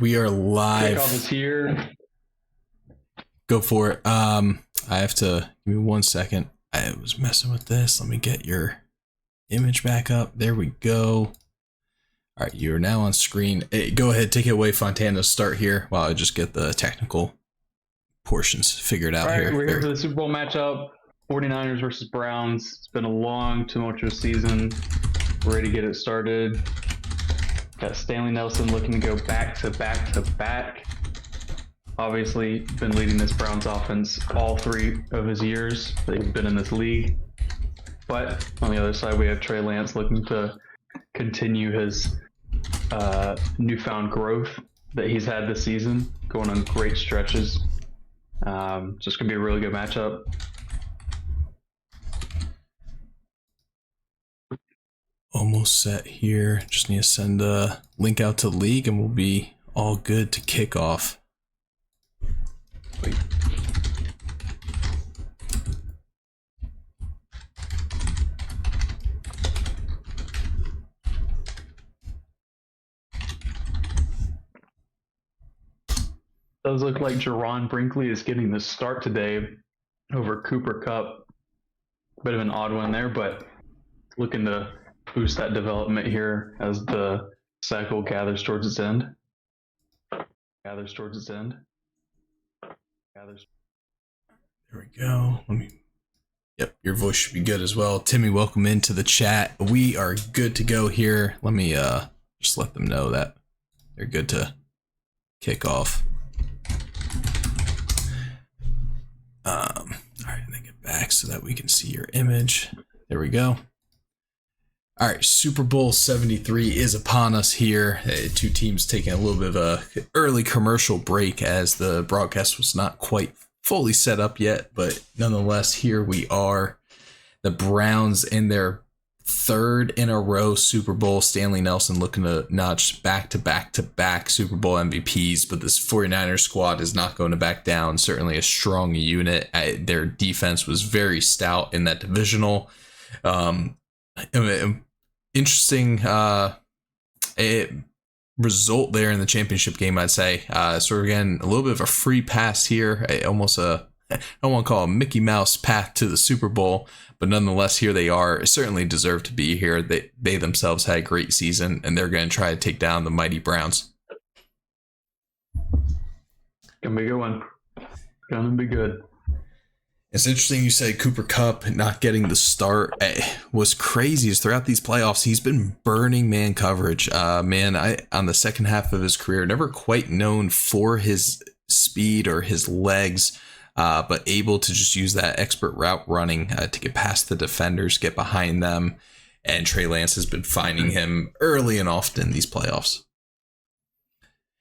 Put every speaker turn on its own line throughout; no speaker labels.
we are live.
Kickoff is here.
Go for it. I have to give me 1 second. I was messing with this. Let me get your image back up. There we go. All right, you are now on screen. Hey, go ahead, take it away, Fontana. Start here while I just get the technical portions figured out.
All right,
here.
we're here for the Super Bowl matchup. 49ers versus Browns. It's been a long, tumultuous season. We're ready to get it started. Got Stanley Nelson looking to go back to back to back. Obviously, been leading this Browns offense all 3 of his years that he's been in this league. But on the other side, we have Trey Lance looking to continue his newfound growth that he's had this season, going on great stretches. Just going to be a really good matchup.
Almost set here. Just need to send a link out to the league and we'll be all good to kick off. Wait.
Does look like Jerron Brinkley is getting the start today over Cooper Kupp. Bit of an odd one there, but looking to boost that development here as the cycle gathers towards its end. There
we go. Yep, your voice should be good as well. Timmy, welcome into the chat. We are good to go here. Let me just let them know that they're good to kick off. All right, let me get back so that we can see your image. There we go. All right, Super Bowl 73 is upon us here. 2 teams taking a little bit of a early commercial break as the broadcast was not quite fully set up yet, but nonetheless, here we are. The Browns in their 3rd in a row Super Bowl. Stanley Nelson looking to notch back-to-back Super Bowl MVPs, but this 49ers squad is not going to back down. Certainly a strong unit. Their defense was very stout in that divisional. Interesting result there in the championship game, I'd say. Sort of again, a little bit of a free pass here. I don't want to call it a Mickey Mouse path to the Super Bowl, but nonetheless, here they are. Certainly deserve to be here. They themselves had a great season, and they're going to try to take down the mighty Browns.
Gonna be a good one. Gonna be good.
It's interesting you say Cooper Kupp not getting the start. What's crazy is throughout these playoffs, he's been burning man coverage. On the second half of his career, never quite known for his speed or his legs, but able to just use that expert route running to get past the defenders, get behind them. And Trey Lance has been finding him early and often in these playoffs.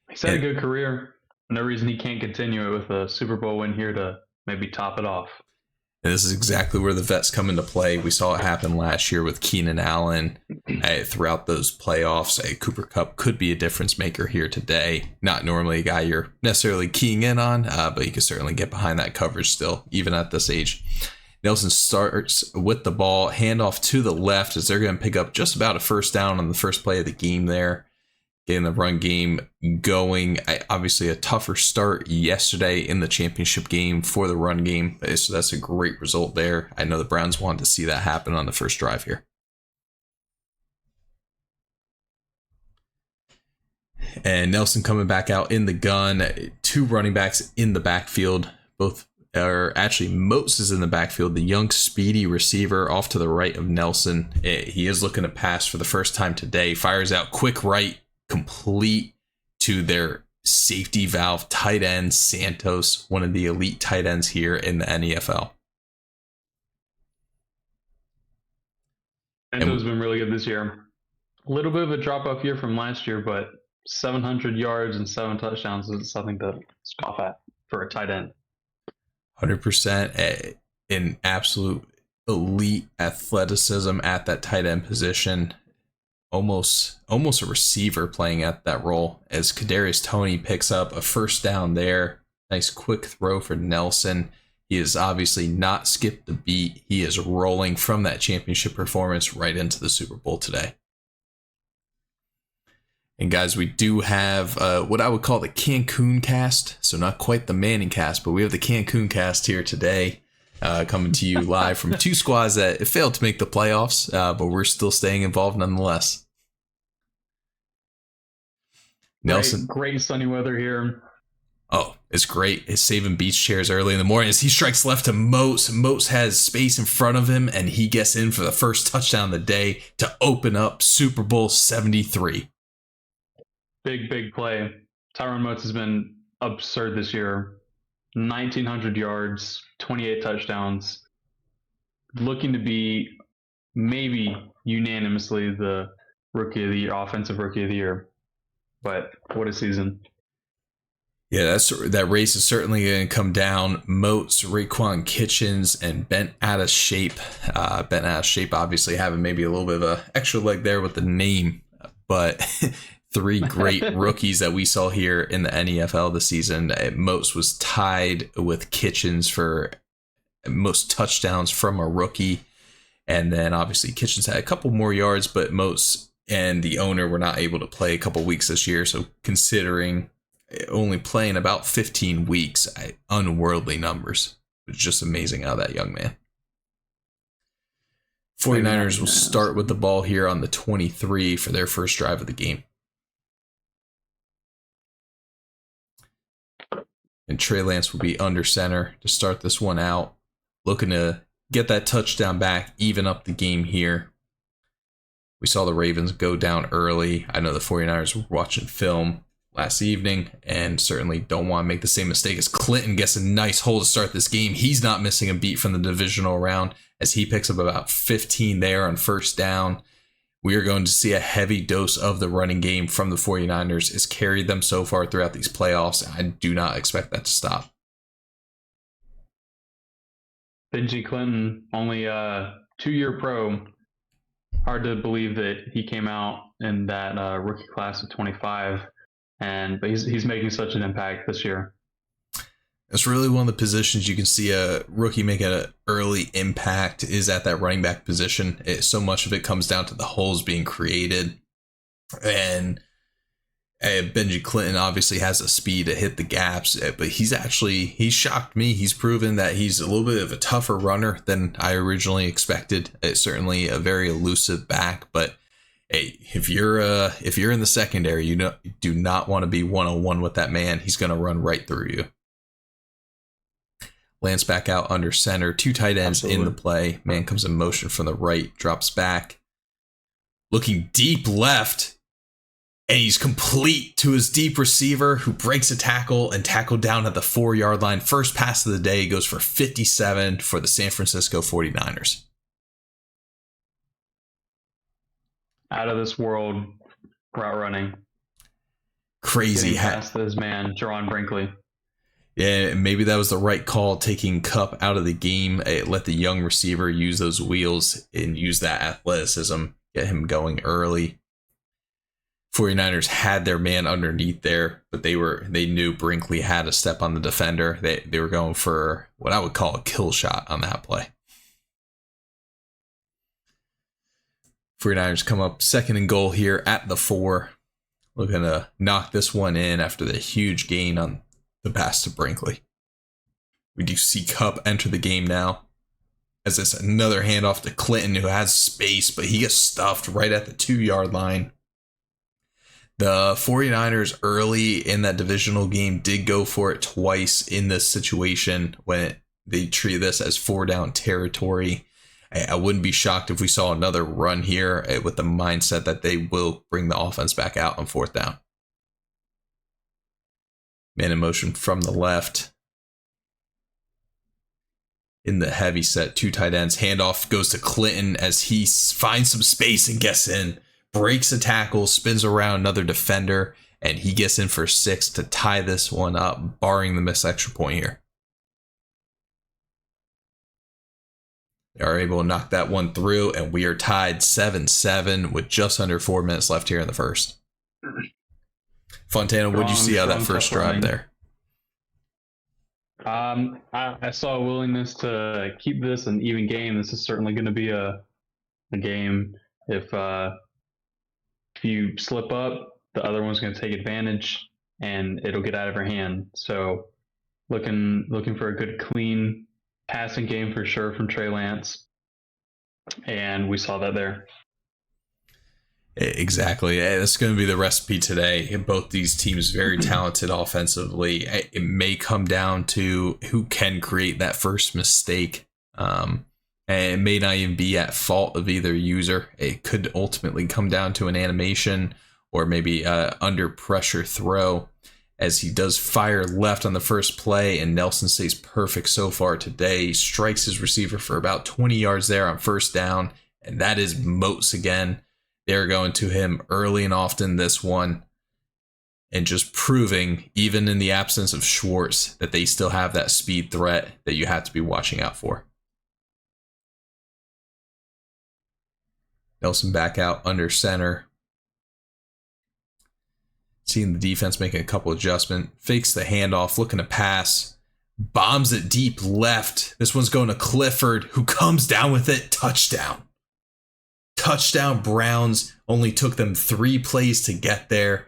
He's had a good career. No reason he can't continue it with a Super Bowl win here to maybe top it off.
And this is exactly where the vets come into play. We saw it happen last year with Keenan Allen throughout those playoffs. Cooper Kupp could be a difference maker here today. Not normally a guy you're necessarily keying in on, but you can certainly get behind that coverage still, even at this age. Nelson starts with the ball, handoff to the left as they're going to pick up just about a first down on the first play of the game there. Getting the run game going. Obviously a tougher start yesterday in the championship game for the run game, so that's a great result there. I know the Browns wanted to see that happen on the first drive here. And Nelson coming back out in the gun. 2 running backs in the backfield. Both are actually Moses in the backfield, the young speedy receiver off to the right of Nelson. He is looking to pass for the first time today. Fires out quick right, complete to their safety valve tight end, Santos, one of the elite tight ends here in the NEFL.
Santos has been really good this year. A little bit of a drop-off year from last year, but 700 yards and 7 touchdowns is something to scoff at for a tight end.
100% an absolute elite athleticism at that tight end position. Almost a receiver playing at that role as Kadarius Toney picks up a first down there. Nice quick throw for Nelson. He has obviously not skipped the beat. He is rolling from that championship performance right into the Super Bowl today. And guys, we do have what I would call the Cancun cast. So not quite the Manning cast, but we have the Cancun cast here today, coming to you live from two squads that failed to make the playoffs, but we're still staying involved nonetheless. Nelson.
Great sunny weather here.
Oh, it's great. It's saving beach chairs early in the morning as he strikes left to Moats. Moats has space in front of him, and he gets in for the first touchdown of the day to open up Super Bowl 73.
Big play. Tyrann Moats has been absurd this year. 1,900 yards, 28 touchdowns. Looking to be maybe unanimously the rookie of the year, offensive rookie of the year. But what a season.
Yeah, that race is certainly going to come down. Moats, Raekwon Kitchens, and Bent out of shape. Bent out of shape, obviously having maybe a little bit of an extra leg there with the name. But three great rookies that we saw here in the NEFL this season. Moats was tied with Kitchens for most touchdowns from a rookie. And then obviously Kitchens had a couple more yards, but Moats and the owner were not able to play a couple weeks this year. So considering only playing about 15 weeks, unworldly numbers. It's just amazing how that young man. 49ers will start with the ball here on the 23 for their first drive of the game. And Trey Lance will be under center to start this one out. Looking to get that touchdown back, even up the game here. We saw the Ravens go down early. I know the 49ers were watching film last evening and certainly don't want to make the same mistake as Clinton gets a nice hole to start this game. He's not missing a beat from the divisional round as he picks up about 15 there on first down. We are going to see a heavy dose of the running game from the 49ers. It's carried them so far throughout these playoffs. I do not expect that to stop.
Benji Clinton, only a 2-year pro. Hard to believe that he came out in that rookie class of 25. But he's making such an impact this year.
It's really one of the positions you can see a rookie make an early impact is at that running back position. So much of it comes down to the holes being created. And Benji Clinton obviously has the speed to hit the gaps, but he's shocked me. He's proven that he's a little bit of a tougher runner than I originally expected. It's certainly a very elusive back, but hey, if you're in the secondary, you do not want to be one-on-one with that man. He's going to run right through you. Lance back out under center. Two tight ends in the play. Man comes in motion from the right, drops back. Looking deep left, and he's complete to his deep receiver who breaks a tackle and tackled down at the 4-yard line. First pass of the day goes for 57 for the San Francisco 49ers.
Out of this world route running.
Crazy.
Past this man, Jerron Brinkley.
Yeah, maybe that was the right call, taking Kupp out of the game. Let the young receiver use those wheels and use that athleticism, get him going early. 49ers had their man underneath there, but they knew Brinkley had a step on the defender. They were going for what I would call a kill shot on that play. 49ers come up second and goal here at the 4. Looking to knock this one in after the huge gain on the pass to Brinkley. We do see Kupp enter the game now. As it's another handoff to Clinton, who has space, but he gets stuffed right at the 2-yard line. The 49ers early in that divisional game did go for it twice in this situation when they treat this as 4-down territory. I wouldn't be shocked if we saw another run here with the mindset that they will bring the offense back out on 4th down. Man in motion from the left. In the heavy set, 2 tight ends. Handoff goes to Clinton as he finds some space and gets in. Breaks a tackle, spins around another defender, and he gets in for 6 to tie this one up, barring the missed extra point here. They are able to knock that one through, and we are tied 7-7 with just under 4 minutes left here in the first. Fontana, what did you see out of that first drive there?
I saw a willingness to keep this an even game. This is certainly going to be a game. If you slip up, the other one's going to take advantage, and it'll get out of her hand. So looking for a good, clean passing game for sure from Trey Lance, and we saw that there.
Exactly. That's going to be the recipe today. Both these teams very talented offensively. It may come down to who can create that first mistake. And it may not even be at fault of either user. It could ultimately come down to an animation or maybe under pressure throw, as he does fire left on the first play, and Nelson stays perfect so far today. He strikes his receiver for about 20 yards there on first down, and that is Moats again. They're going to him early and often this one, and just proving, even in the absence of Schwartz, that they still have that speed threat that you have to be watching out for. Nelson back out under center. Seeing the defense making a couple adjustments. Fakes the handoff, looking to pass. Bombs it deep left. This one's going to Clifford, who comes down with it. Touchdown. Touchdown Browns. Only took them 3 plays to get there.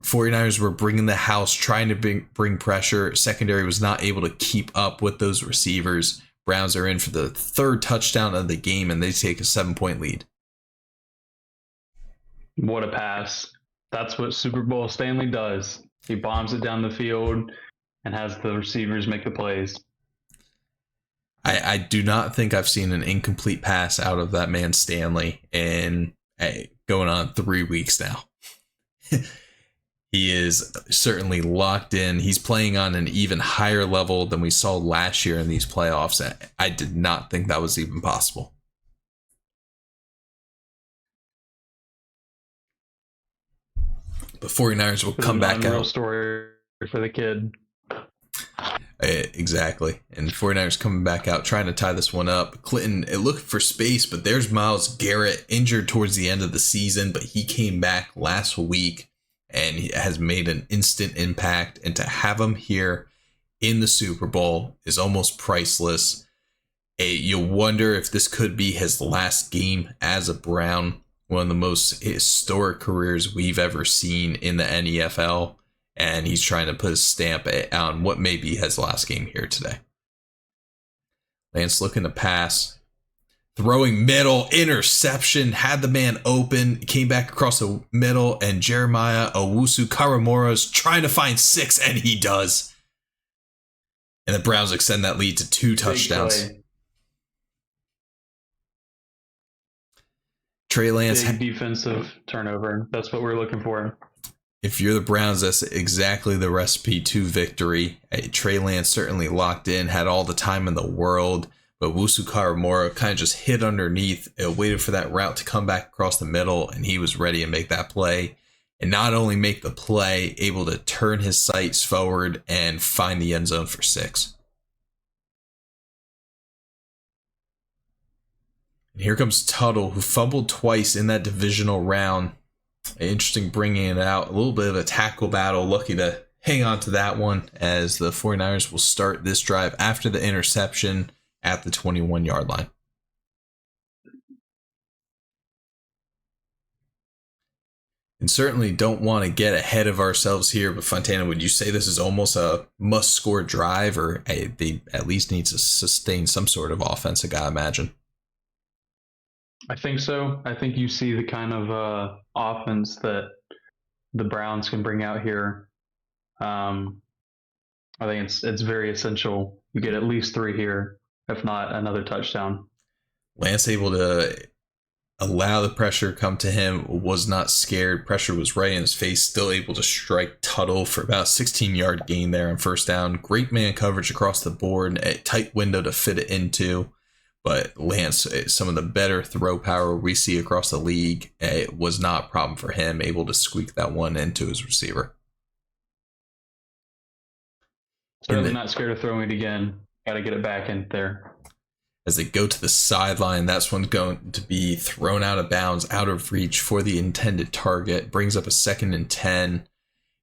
49ers were bringing the house, trying to bring pressure. Secondary was not able to keep up with those receivers. Browns are in for the 3rd touchdown of the game, and they take a 7-point lead.
What a pass. That's what Super Bowl Stanley does. He bombs it down the field and has the receivers make the plays.
I do not think I've seen an incomplete pass out of that man Stanley in going on 3 weeks now. He is certainly locked in. He's playing on an even higher level than we saw last year in these playoffs. I did not think that was even possible. The 49ers will come back out.
Story for the kid.
Exactly. And 49ers coming back out, trying to tie this one up. Clinton, it looked for space, but there's Myles Garrett, injured towards the end of the season, but he came back last week and he has made an instant impact. And to have him here in the Super Bowl is almost priceless. You wonder if this could be his last game as a Brown, one of the most historic careers we've ever seen in the NEFL. And he's trying to put a stamp on what may be his last game here today. Lance looking to pass. Throwing middle, interception, had the man open, came back across the middle, and Jeremiah Owusu-Koramoah is trying to find 6, and he does. And the Browns extend that lead to 2 touchdowns. Trey Lance.
Big defensive turnover. That's what we're looking for.
If you're the Browns, that's exactly the recipe to victory. Trey Lance certainly locked in, had all the time in the world, but Owusu-Koramoah kind of just hit underneath, waited for that route to come back across the middle, and he was ready to make that play. And not only make the play, able to turn his sights forward and find the end zone for 6. And here comes Tuttle, who fumbled twice in that divisional round. Interesting bringing it out. A little bit of a tackle battle. Lucky to hang on to that one, as the 49ers will start this drive after the interception at the 21-yard line. And certainly don't want to get ahead of ourselves here, but Fontana, would you say this is almost a must-score drive, or they at least need to sustain some sort of offense, I gotta imagine?
I think so. I think you see the kind of offense that the Browns can bring out here. I think it's very essential. You get at least 3 here, if not another touchdown.
Lance able to allow the pressure come to him, was not scared. Pressure was right in his face, still able to strike Tuttle for about a 16-yard gain there on first down. Great man coverage across the board, a tight window to fit it into. But Lance, some of the better throw power we see across the league, it was not a problem for him, able to squeak that one into his receiver.
Certainly not scared of throwing it again. Got to get it back in there.
As they go to the sideline, that's one going to be thrown out of bounds, out of reach for the intended target. Brings up a 2nd and 10.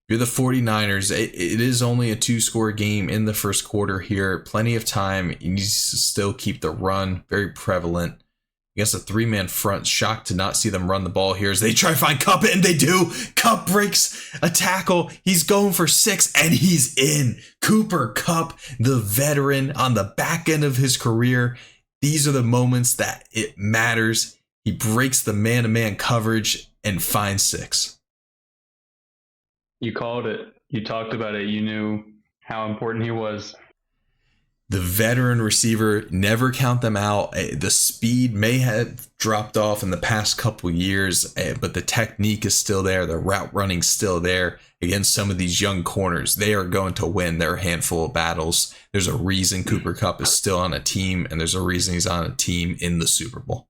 You're the 49ers. It is only a 2-score game in the first quarter here. Plenty of time. You need to still keep the run very prevalent. against a 3-man front. Shocked to not see them run the ball here as they try to find Kupp, and they do. Kupp breaks a tackle. He's going for 6, and he's in. Cooper Kupp, the veteran on the back end of his career. These are the moments that it matters. He breaks the man-to-man coverage and finds 6.
You called it. You talked about it. You knew how important he was.
The veteran receiver, never count them out. The speed may have dropped off in the past couple years, but the technique is still there. The route running still there. Against some of these young corners, they are going to win their handful of battles. There's a reason Cooper Kupp is still on a team, and there's a reason he's on a team in the Super Bowl.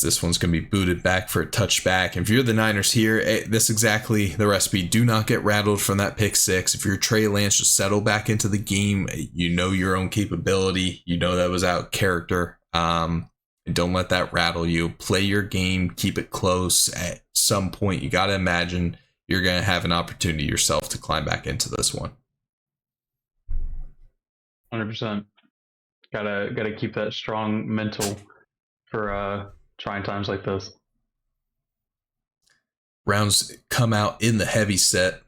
This one's going to be booted back for a touchback. If you're the Niners here, this is exactly the recipe. Do not get rattled from that pick 6. If you're Trey Lance, just settle back into the game. You know your own capability. You know that was out of character. And don't let that rattle you. Play your game. Keep it close. At some point, you got to imagine you're going to have an opportunity yourself to climb back into this one.
100%. Gotta keep that strong mental for trying times like this.
Browns come out in the heavy set.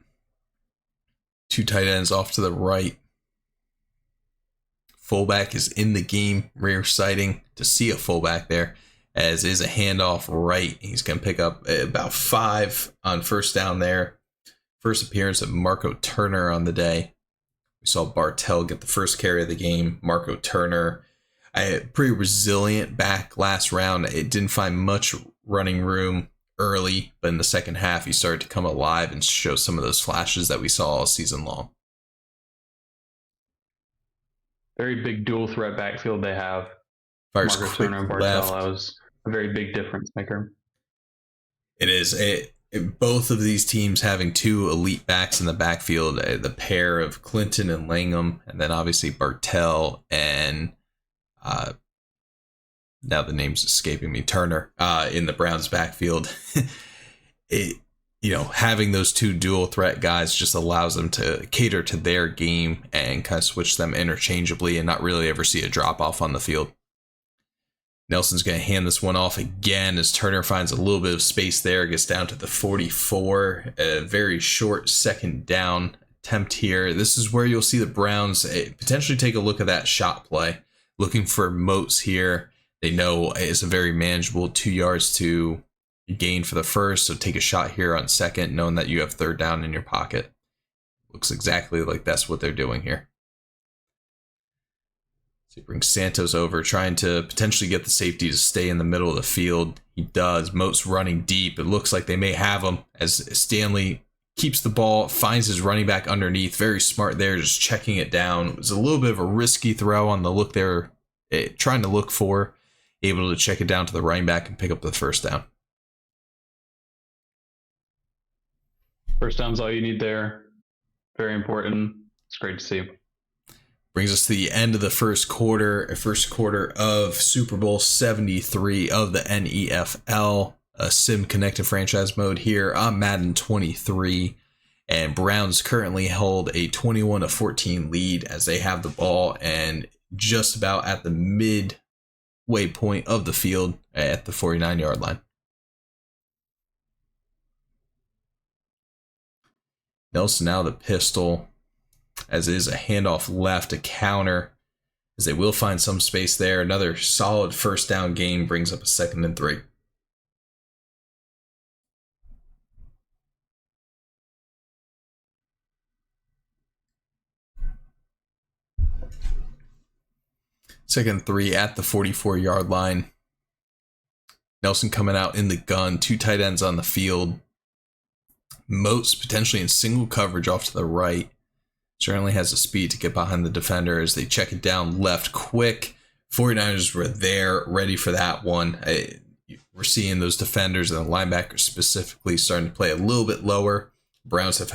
2 tight ends off to the right. Fullback is in the game. Rare sighting to see a fullback there, as is a handoff right. He's going to pick up about 5 on first down there. First appearance of Marco Turner on the day. We saw Bartell get the first carry of the game. Marco Turner, pretty resilient back last round. It didn't find much running room early, but in the second half, he started to come alive and show some of those flashes that we saw all season long.
Very big dual threat backfield they have.
Fires
Marco
quick
Turner and Bartell, that was a very big difference maker.
It is. Both of these teams having 2 elite backs in the backfield, the pair of Clinton and Langham, and then obviously Bartell and now the name's escaping me, Turner, in the Browns backfield. Having those 2 dual threat guys just allows them to cater to their game and kind of switch them interchangeably and not really ever see a drop off on the field. Nelson's going to hand this one off again as Turner finds a little bit of space there, gets down to the 44, a very short second down attempt here. This is where you'll see the Browns potentially take a look at that shot play. Looking for moats here. They know it's a very manageable 2 yards to gain for the first, so take a shot here on second, knowing that you have third down in your pocket. Looks exactly like that's what they're doing here. So he brings Santos over, trying to potentially get the safety to stay in the middle of the field. He does. Moat's running deep. It looks like they may have him as Stanley keeps the ball, finds his running back underneath. Very smart there, just checking it down. It was a little bit of a risky throw on the look there, trying to look for. Able to check it down to the running back and pick up the first down.
First down's all you need there. Very important. It's great to see.
Brings us to the end of the first quarter of Super Bowl 73 of the NEFL. A sim connected franchise mode here on Madden 23, and Browns currently hold a 21-14 lead as they have the ball and just about at the midway point of the field at the 49-yard line. Nelson now the pistol, as is a handoff left, a counter, as they will find some space there. Another solid first down gain brings up a 2nd and 3. Second 3 at the 44-yard line. Nelson coming out in the gun. 2 tight ends on the field. Moats potentially in single coverage off to the right. Certainly has the speed to get behind the defender as they check it down left quick. 49ers were there, ready for that one. We're seeing those defenders and the linebackers specifically starting to play a little bit lower. Browns have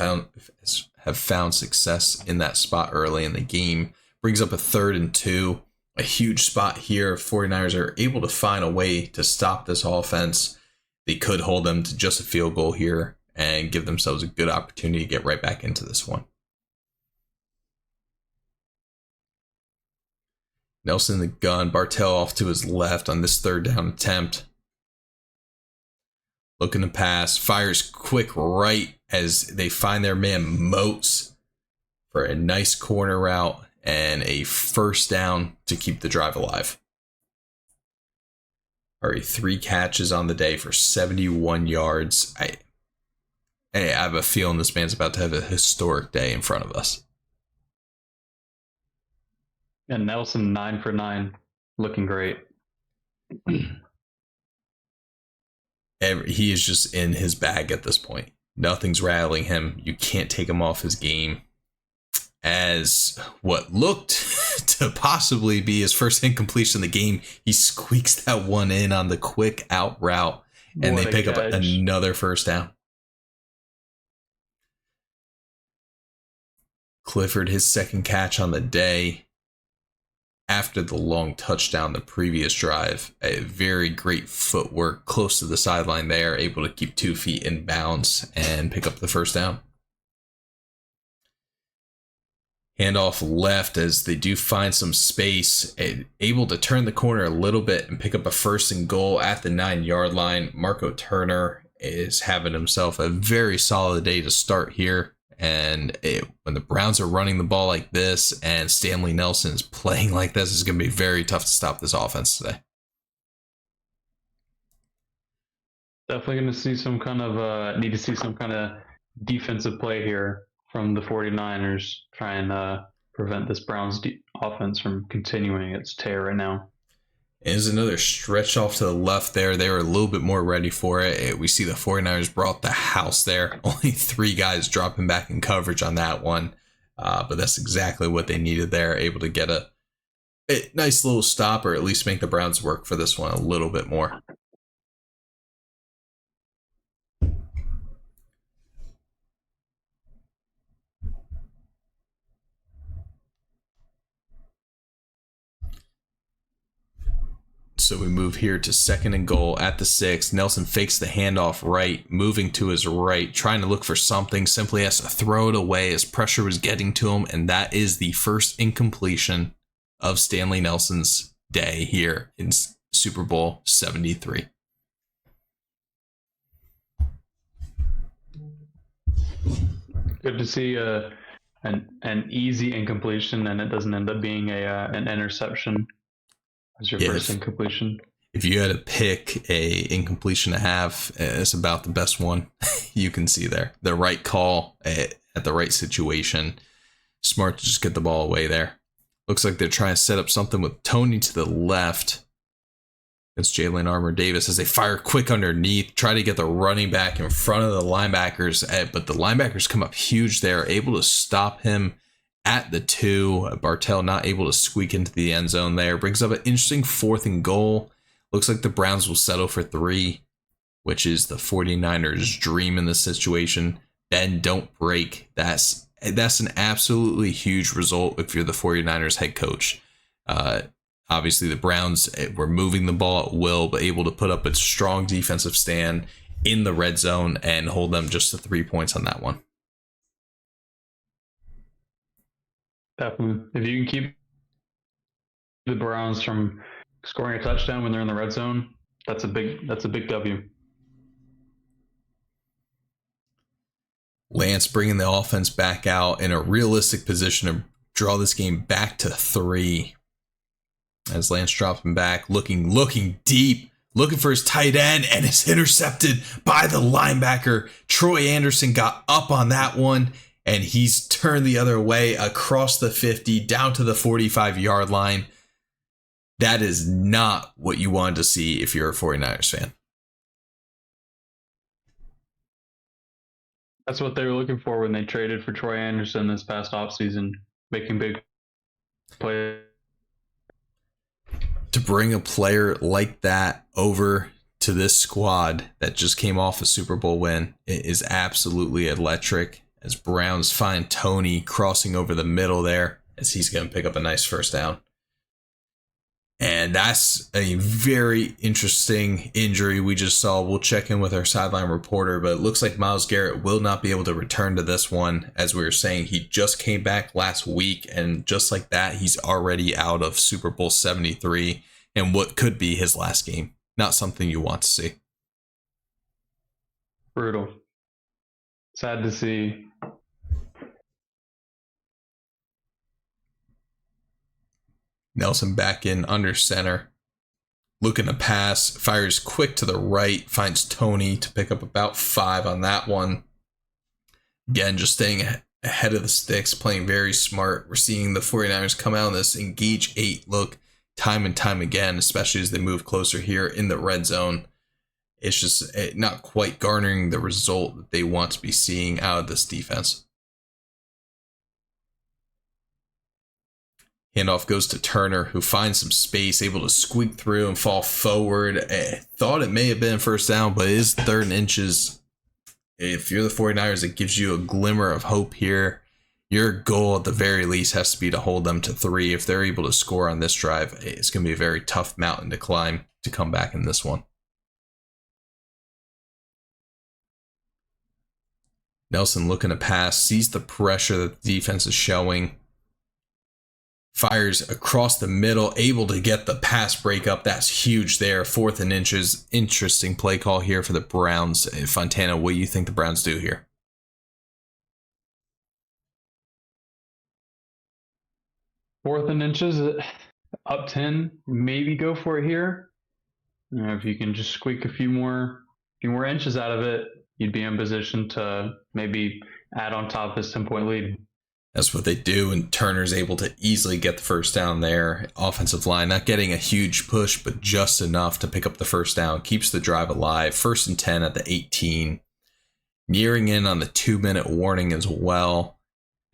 found success in that spot early in the game. Brings up a 3rd and 2. A huge spot here. 49ers are able to find a way to stop this offense. They could hold them to just a field goal here and give themselves a good opportunity to get right back into this one. Nelson in the gun, Bartell off to his left on this third down attempt. Looking to pass, fires quick right as they find their man Moats for a nice corner route and a first down to keep the drive alive. Already 3 catches on the day for 71 yards. I have a feeling this man's about to have a historic day in front of us.
And Nelson 9 for 9, looking great.
He is just in his bag at this point. Nothing's rattling him. You can't take him off his game. As what looked to possibly be his first incompletion in the game, he squeaks that one in on the quick out route, and they pick up another first down. Clifford, his second catch on the day after the long touchdown the previous drive. A very great footwork close to the sideline there, able to keep 2 feet in bounds and pick up the first down. Handoff left as they do find some space, able to turn the corner a little bit and pick up a 1st and goal at the 9-yard line. Marco Turner is having himself a very solid day to start here. And when the Browns are running the ball like this and Stanley Nelson is playing like this, it's going to be very tough to stop this offense today.
Definitely going to see some kind of need to see some kind of defensive play here from the 49ers, try and prevent this Browns offense from continuing its tear right now.
There's another stretch off to the left there. They were a little bit more ready for it. We see the 49ers brought the house there. Only 3 guys dropping back in coverage on that one. But that's exactly what they needed there. Able to get a nice little stop, or at least make the Browns work for this one a little bit more. So we move here to 2nd and goal at the 6. Nelson fakes the handoff right, moving to his right, trying to look for something. Simply has to throw it away as pressure was getting to him. And that is the first incompletion of Stanley Nelson's day here in Super Bowl 73.
Good to see an easy incompletion, and it doesn't end up being an interception as your first incompletion.
If you had to pick a incompletion to have, it's about the best one you can see there. The right call at the right situation. Smart to just get the ball away there. Looks like they're trying to set up something with Tony to the left against Jalen Armour-Davis as they fire quick underneath, try to get the running back in front of the linebackers, but the linebackers come up huge there, able to stop him at the 2. Bartell not able to squeak into the end zone there. Brings up an interesting 4th and goal. Looks like the Browns will settle for 3, which is the 49ers' dream in this situation. Bend, don't break. That's an absolutely huge result if you're the 49ers head coach. Obviously, the Browns were moving the ball at will, but able to put up a strong defensive stand in the red zone and hold them just to 3 points on that one.
Definitely. If you can keep the Browns from scoring a touchdown when they're in the red zone, that's a big W.
Lance bringing the offense back out in a realistic position to draw this game back to 3. As Lance drops him back, looking deep, looking for his tight end, and is intercepted by the linebacker. Troy Anderson got up on that one, and he's turned the other way across the 50 down to the 45-yard line. That is not what you wanted to see if you're a 49ers fan.
That's what they were looking for when they traded for Troy Anderson this past offseason, making big plays.
To bring a player like that over to this squad that just came off a Super Bowl win, it is absolutely electric. As Browns find Tony crossing over the middle there, as he's going to pick up a nice first down. And that's a very interesting injury we just saw. We'll check in with our sideline reporter, but it looks like Myles Garrett will not be able to return to this one. As we were saying, he just came back last week, and just like that, he's already out of Super Bowl 73 and what could be his last game. Not something you want to see.
Brutal. Sad to see.
Nelson back in under center. Looking to pass. Fires quick to the right. Finds Tony to pick up about 5 on that one. Again, just staying ahead of the sticks. Playing very smart. We're seeing the 49ers come out in this engage 8 look time and time again, especially as they move closer here in the red zone. It's just not quite garnering the result that they want to be seeing out of this defense. Handoff goes to Turner, who finds some space, able to squeak through and fall forward. Thought it may have been first down, but it is 3rd and inches. If you're the 49ers, it gives you a glimmer of hope here. Your goal at the very least has to be to hold them to 3. If they're able to score on this drive, it's going to be a very tough mountain to climb to come back in this one. Nelson looking to pass, sees the pressure that the defense is showing. Fires across the middle, able to get the pass breakup. That's huge there. 4th and inches. Interesting play call here for the Browns. Fontana, what do you think the Browns do here?
4th and inches, up 10. Maybe go for it here. You know, if you can just squeak a few more inches out of it, you'd be in position to maybe add on top of this 10-point lead.
That's what they do, and Turner's able to easily get the first down there. Offensive line not getting a huge push, but just enough to pick up the first down. Keeps the drive alive. 1st and 10 at the 18. Nearing in on the 2-minute warning as well.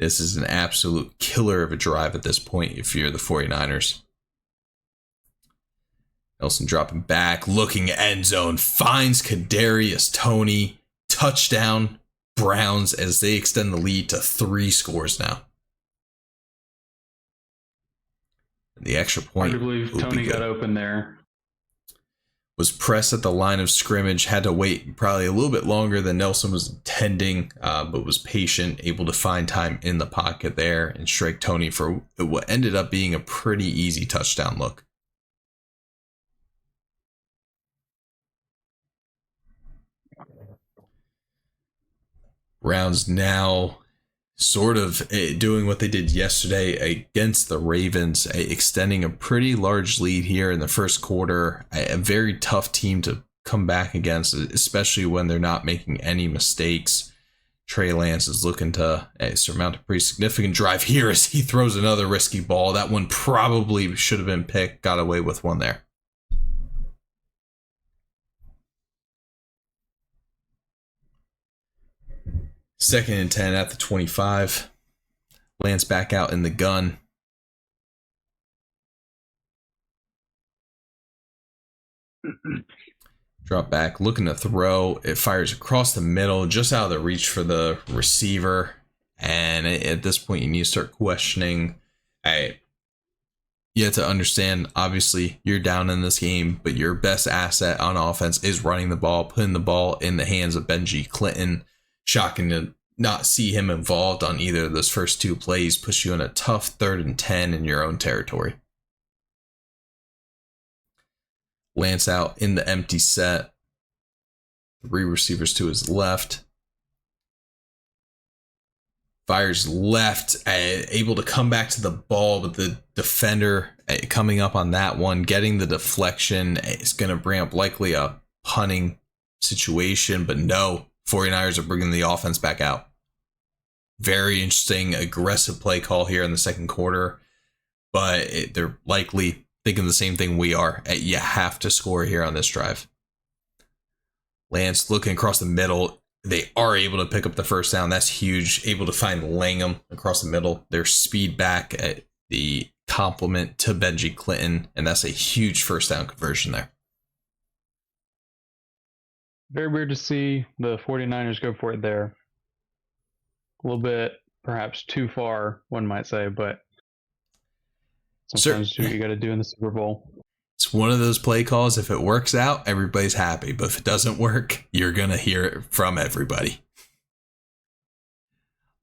This is an absolute killer of a drive at this point if you're the 49ers. Nelson dropping back, looking end zone, finds Kadarius Toney. Touchdown. Browns as they extend the lead to 3 scores now. The extra point.
Hard to believe Tony got open there.
Was pressed at the line of scrimmage, had to wait probably a little bit longer than Nelson was intending, but was patient, able to find time in the pocket there and strike Tony for what ended up being a pretty easy touchdown look. Browns now sort of doing what they did yesterday against the Ravens, extending a pretty large lead here in the first quarter. A very tough team to come back against, especially when they're not making any mistakes. Trey Lance is looking to surmount a pretty significant drive here as he throws another risky ball. That one probably should have been picked, got away with one there. Second and 10 at the 25. Lance back out in the gun. Drop back, looking to throw. It fires across the middle, just out of the reach for the receiver. And at this point, you need to start questioning. You have to understand, obviously, you're down in this game, but your best asset on offense is running the ball, putting the ball in the hands of Benji Clinton. Shocking to not see him involved on either of those first 2 plays. Push you in a tough 3rd and 10 in your own territory. Lance out in the empty set. 3 receivers to his left. Fires left, able to come back to the ball, but the defender coming up on that one, getting the deflection. It's going to bring up likely a punting situation, but no. 49ers are bringing the offense back out. Very interesting, aggressive play call here in the second quarter, but they're likely thinking the same thing we are. You have to score here on this drive. Lance looking across the middle. They are able to pick up the first down. That's huge. Able to find Langham across the middle. Their speed back at the complement to Benji Clinton, and that's a huge first down conversion there.
Very weird to see the 49ers go for it there. A little bit, perhaps too far, one might say, but Sometimes what you got to do in the Super Bowl.
It's one of those play calls. If it works out, everybody's happy. But if it doesn't work, you're going to hear it from everybody.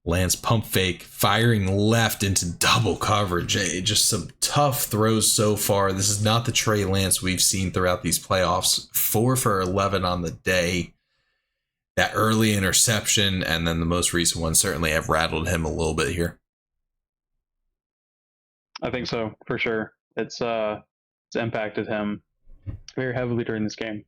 Lance pump fake, firing left into double coverage. Just some tough throws so far. This is not the Trey Lance we've seen throughout these playoffs. 4 for 11 on the day. That early interception and then the most recent one certainly have rattled him a little bit here.
I think so, for sure. It's impacted him very heavily during this game.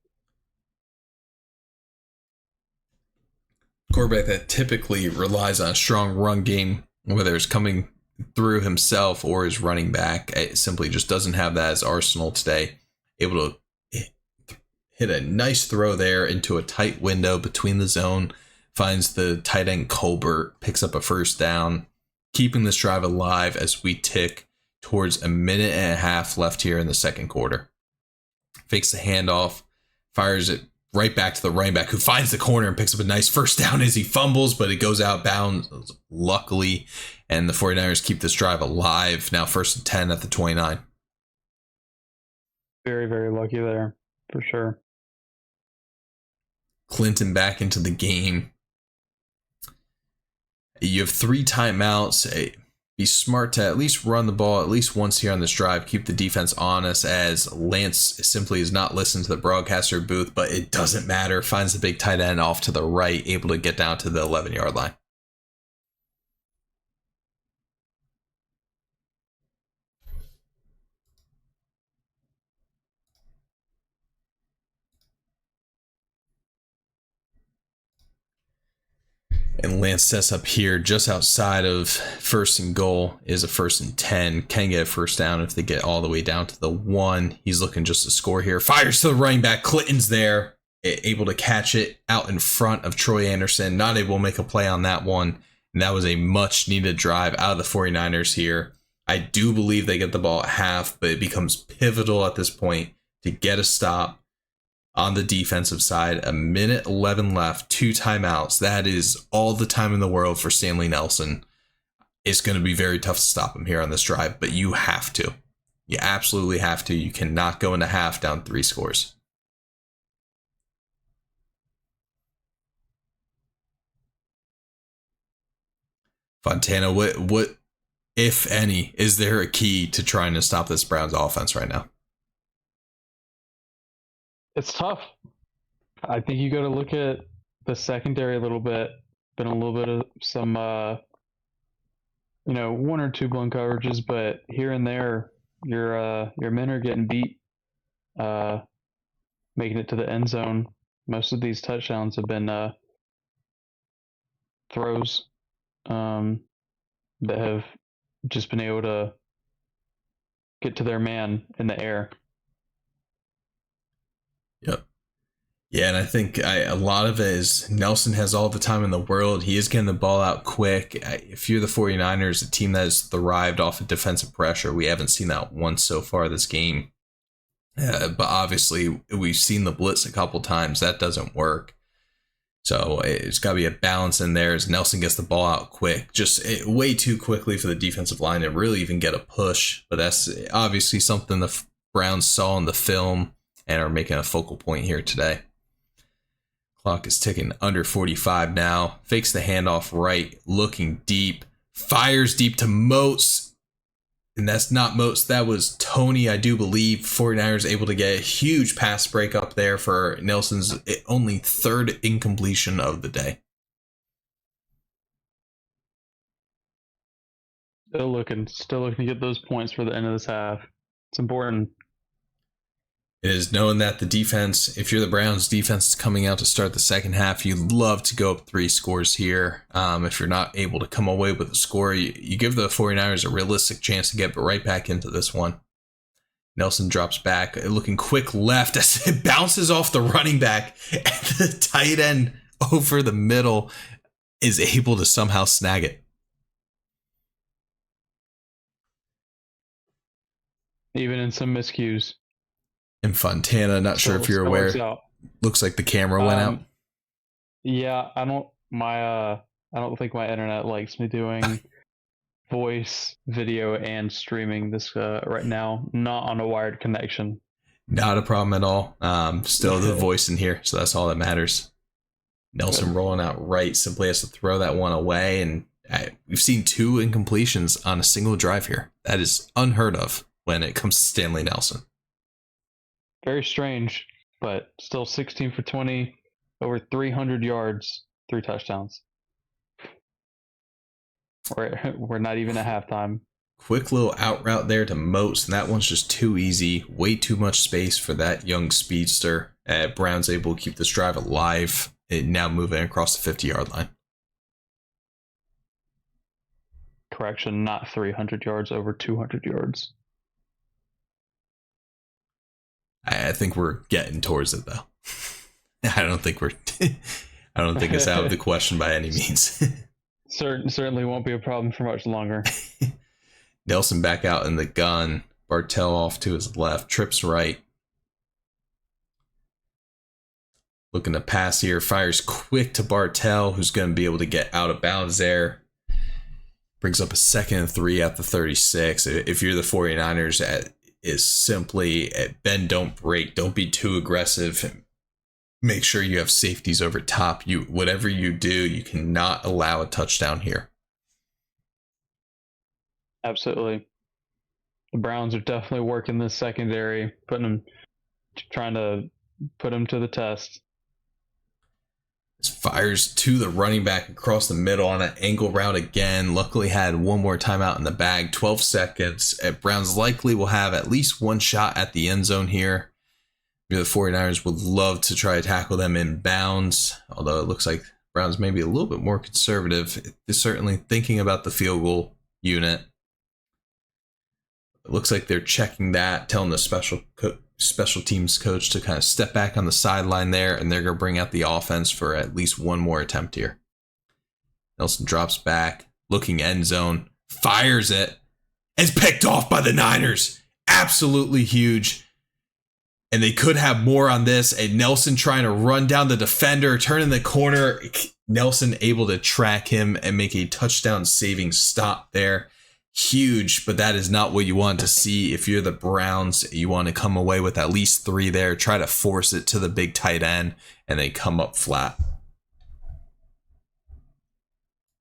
Quarterback that typically relies on a strong run game, whether it's coming through himself or his running back, it simply just doesn't have that as arsenal today. Able to hit a nice throw there into a tight window between the zone, finds the tight end Colbert, picks up a first down, keeping this drive alive as we tick towards a minute and a half left here in the second quarter. Fakes the handoff, fires it right back to the running back, who finds the corner and picks up a nice first down as he fumbles, but it goes out of bounds, luckily, and the 49ers keep this drive alive. Now 1st and 10 at the 29.
Very, very lucky there, for sure.
Clinton back into the game. You have 3 timeouts. Be smart to at least run the ball at least once here on this drive. Keep the defense honest, as Lance simply is not listening to the broadcaster booth, but it doesn't matter. Finds the big tight end off to the right, able to get down to the 11-yard line. And Lance sets up here just outside of 1st and goal, is a 1st and 10. Can get a first down if they get all the way down to the 1. He's looking just to score here. Fires to the running back. Clinton's there, able to catch it out in front of Troy Anderson. Not able to make a play on that one. And that was a much needed drive out of the 49ers here. I do believe they get the ball at half, but it becomes pivotal at this point to get a stop on the defensive side. A minute 11 left, 2 timeouts. That is all the time in the world for Stanley Nelson. It's going to be very tough to stop him here on this drive, but you have to. You absolutely have to. You cannot go into half down 3 scores. Fontana, what, if any, is there a key to trying to stop this Browns offense right now?
It's tough. I think you got to look at the secondary a little bit. Been a little bit of some, 1 or 2 blown coverages, but here and there, your men are getting beat, making it to the end zone. Most of these touchdowns have been throws that have just been able to get to their man in the air.
Yep. Yeah, and I think a lot of it is Nelson has all the time in the world. He is getting the ball out quick. If you're the 49ers, a team that has thrived off of defensive pressure, we haven't seen that once so far this game. But obviously, we've seen the blitz a couple times. That doesn't work. So it's got to be a balance in there as Nelson gets the ball out quick. Just way too quickly for the defensive line to really even get a push. But that's obviously something the Browns saw in the film and are making a focal point here today. Clock is ticking under 45 now. Fakes the handoff right, looking deep. Fires deep to Moats. And that's not Moats, that was Tony, I do believe. 49ers able to get a huge pass break up there for Nelson's only 3rd incompletion of the day.
Still looking to get those points for the end of this half. It's important.
It is knowing that the defense, if you're the Browns, defense is coming out to start the second half. You'd love to go up 3 scores here. If you're not able to come away with a score, you give the 49ers a realistic chance to get right back into this one. Nelson drops back, looking quick left as it bounces off the running back, and the tight end over the middle is able to somehow snag it.
Even in some miscues.
And Fontana, not sure if you're aware, looks like the camera went out.
Yeah, I don't think my internet likes me doing voice, video, and streaming this right now, not on a wired connection.
Not a problem at all. Still the voice in here, so that's all that matters. Nelson rolling out right, simply has to throw that one away, and we've seen 2 incompletions on a single drive here. That is unheard of when it comes to Stanley Nelson.
Very strange, but still 16 for 20, over 300 yards, 3 touchdowns. We're not even at halftime.
Quick little out route there to Moats, and that one's just too easy. Way too much space for that young speedster. Brown's able to keep this drive alive. Now moving across the 50-yard line.
Correction, not 300 yards, over 200 yards.
I think we're getting towards it, though. I don't think it's out of the question by any means.
Certainly won't be a problem for much longer.
Nelson back out in the gun. Bartell off to his left. Trips right. Looking to pass here. Fires quick to Bartell, who's going to be able to get out of bounds there. Brings up a 2nd and 3 at the 36. If you're the 49ers, is simply bend, don't break. Don't be too aggressive. Make sure you have safeties over top. Whatever you do, you cannot allow a touchdown here.
Absolutely. The Browns are definitely working this secondary, trying to put them to the test.
Fires to the running back across the middle on an angle route again. Luckily had one more timeout in the bag. 12 seconds. Browns likely will have at least one shot at the end zone here. The 49ers would love to try to tackle them in bounds, although it looks like Browns may be a little bit more conservative. They're certainly thinking about the field goal unit. It looks like they're checking that, telling the special teams coach to kind of step back on the sideline there, and they're going to bring out the offense for at least one more attempt here. Nelson drops back, looking end zone, fires it, and it's picked off by the Niners. Absolutely huge. And they could have more on this. And Nelson trying to run down the defender, turning the corner. Nelson able to track him and make a touchdown saving stop there. Huge, but that is not what you want to see. If you're the Browns, you want to come away with at least 3 there. Try to force it to the big tight end, and they come up flat.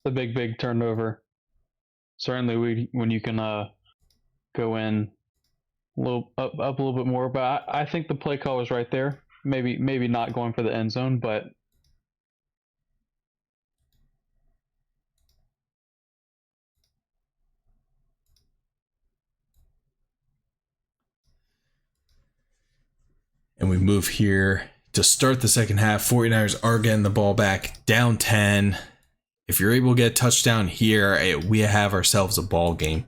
The big turnover. Certainly, when you can go in up a little bit more, but I think the play call was right there. Maybe not going for the end zone, but
and we move here to start the second half. 49ers are getting the ball back, down 10. If you're able to get a touchdown here, we have ourselves a ball game.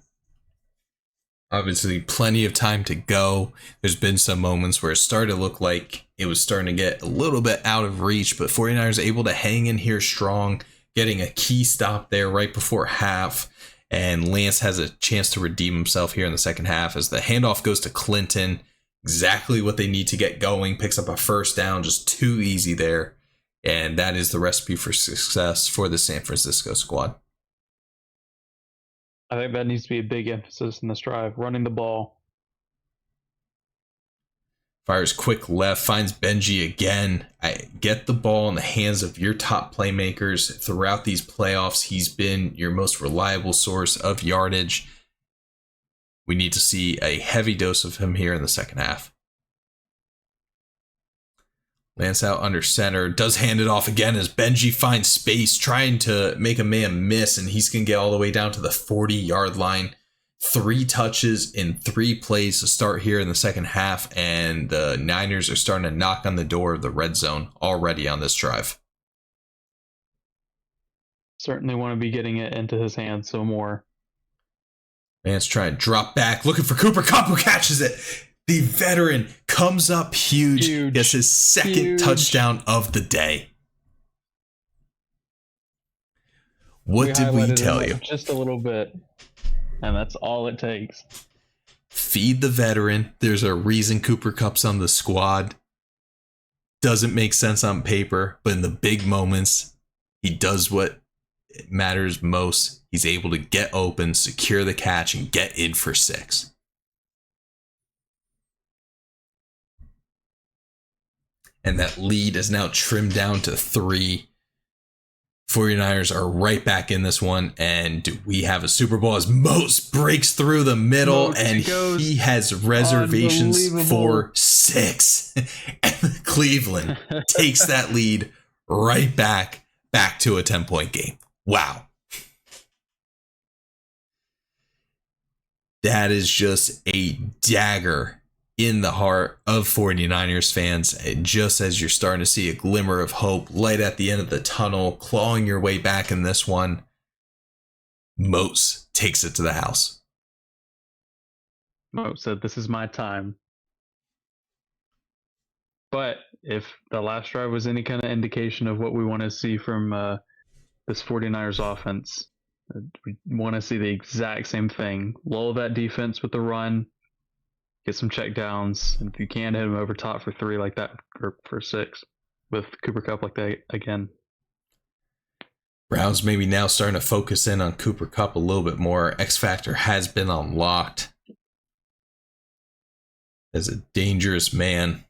Obviously, plenty of time to go. There's been some moments where it started to look like it was starting to get a little bit out of reach, but 49ers able to hang in here strong, getting a key stop there right before half. And Lance has a chance to redeem himself here in the second half as the handoff goes to Clinton. Exactly what they need to get going. Picks up a first down, just too easy there. And that is the recipe for success for the San Francisco squad.
I think that needs to be a big emphasis in this drive, running the ball.
Fires quick left, finds Benji again. Get the ball in the hands of your top playmakers. Throughout these playoffs, he's been your most reliable source of yardage. We need to see a heavy dose of him here in the second half. Lance out under center, does hand it off again as Benji finds space, trying to make a man miss, and he's going to get all the way down to the 40-yard line. 3 touches in 3 plays to start here in the second half, and the Niners are starting to knock on the door of the red zone already on this drive.
Certainly want to be getting it into his hands some more.
Lance trying to drop back, looking for Cooper Kupp, who catches it. The veteran comes up huge. Gets his second touchdown of the day. What did we tell you?
Just a little bit. And that's all it takes.
Feed the veteran. There's a reason Cooper Kupp's on the squad. Doesn't make sense on paper, but in the big moments, he does what it matters most, he's able to get open, secure the catch, and get in for 6. And that lead is now trimmed down to 3. 49ers are right back in this one, and do we have a Super Bowl as Moats breaks through the middle, and he has reservations for 6. And Cleveland takes that lead right back to a 10-point game. Wow. That is just a dagger in the heart of 49ers fans. And just as you're starting to see a glimmer of hope, light at the end of the tunnel, clawing your way back in this one, Moats takes it to the house.
Moats said, "This is my time." But if the last drive was any kind of indication of what we want to see from this 49ers offense, we want to see the exact same thing. Lull that defense with the run, get some check downs, and if you can, hit him over top for 3 like that, or for 6 with Cooper Kupp like that again.
Browns maybe now starting to focus in on Cooper Kupp a little bit more. X Factor has been unlocked as a dangerous man.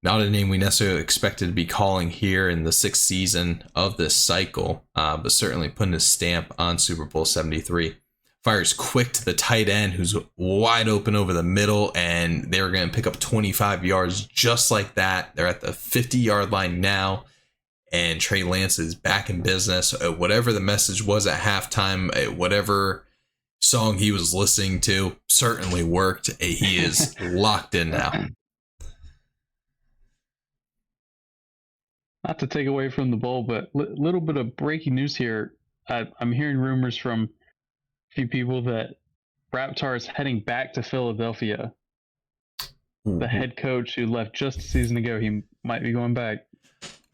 Not a name we necessarily expected to be calling here in the 6th season of this cycle, but certainly putting a stamp on Super Bowl 73. Fires quick to the tight end, who's wide open over the middle, and they're going to pick up 25 yards just like that. They're at the 50-yard line now, and Trey Lance is back in business. Whatever the message was at halftime, whatever song he was listening to, certainly worked. He is locked in now.
Not to take away from the bowl, but little bit of breaking news here. I'm hearing rumors from a few people that Raptar is heading back to Philadelphia. The head coach who left just a season ago, he might be going back.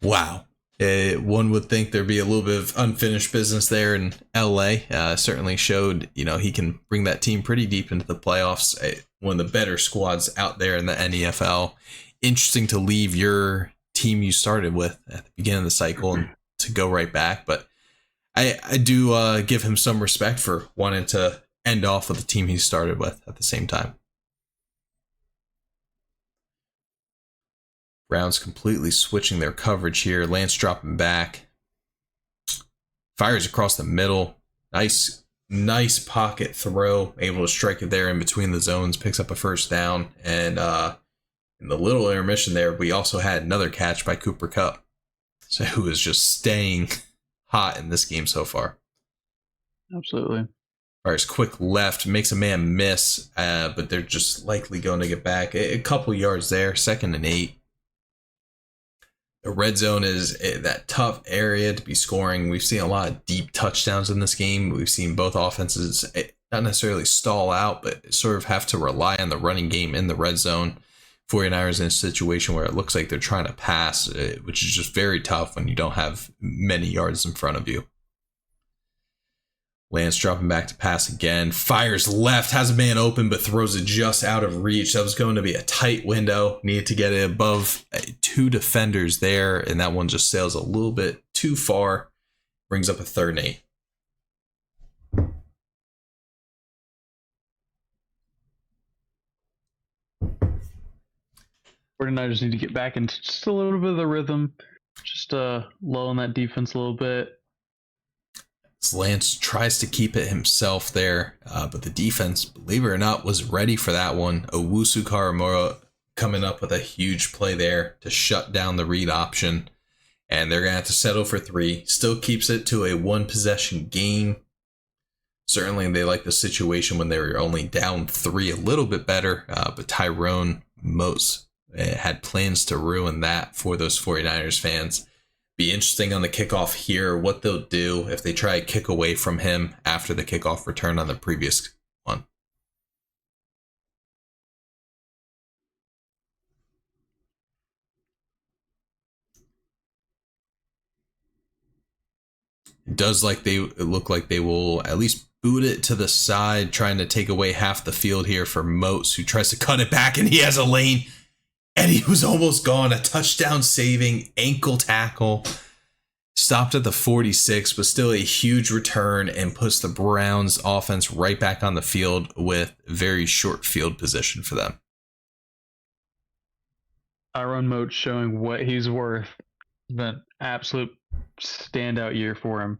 Wow. One would think there'd be a little bit of unfinished business there in LA. Certainly showed, he can bring that team pretty deep into the playoffs. One of the better squads out there in the NEFL. Interesting to leave your team you started with at the beginning of the cycle and to go right back, but I do give him some respect for wanting to end off with the team he started with at the same time. Browns completely switching their coverage here. Lance dropping back, fires across the middle. Nice pocket throw, able to strike it there in between the zones, picks up a first down, and in the little intermission there, we also had another catch by Cooper Kupp, so who is just staying hot in this game so far.
Absolutely.
Fires quick left, makes a man miss, but they're just likely going to get back a couple yards there. 2nd and 8. The red zone is that tough area to be scoring. We've seen a lot of deep touchdowns in this game. We've seen both offenses not necessarily stall out, but sort of have to rely on the running game in the red zone. 49ers in a situation where it looks like they're trying to pass, which is just very tough when you don't have many yards in front of you. Lance dropping back to pass again. Fires left, has a man open, but throws it just out of reach. That was going to be a tight window. Needed to get it above 2 defenders there, and that one just sails a little bit too far. Brings up a 3rd and 8.
49ers need to get back into just a little bit of the rhythm, just lulling that defense a little bit.
Lance tries to keep it himself there, but the defense, believe it or not, was ready for that one. Owusu Karamura coming up with a huge play there to shut down the read option, and they're going to have to settle for 3. Still keeps it to a 1-possession game. Certainly they like the situation when they were only down 3 a little bit better, but Tyrone Moats had plans to ruin that for those 49ers fans. Be interesting on the kickoff here what they'll do if they try to kick away from him after the kickoff return on the previous one. It does look like they will at least boot it to the side, trying to take away half the field here for Moats, who tries to cut it back, and he has a lane. And he was almost gone. A touchdown saving ankle tackle. Stopped at the 46, but still a huge return and puts the Browns offense right back on the field with very short field position for them.
Tyrone Moat showing what he's worth. It's been an absolute standout year for him.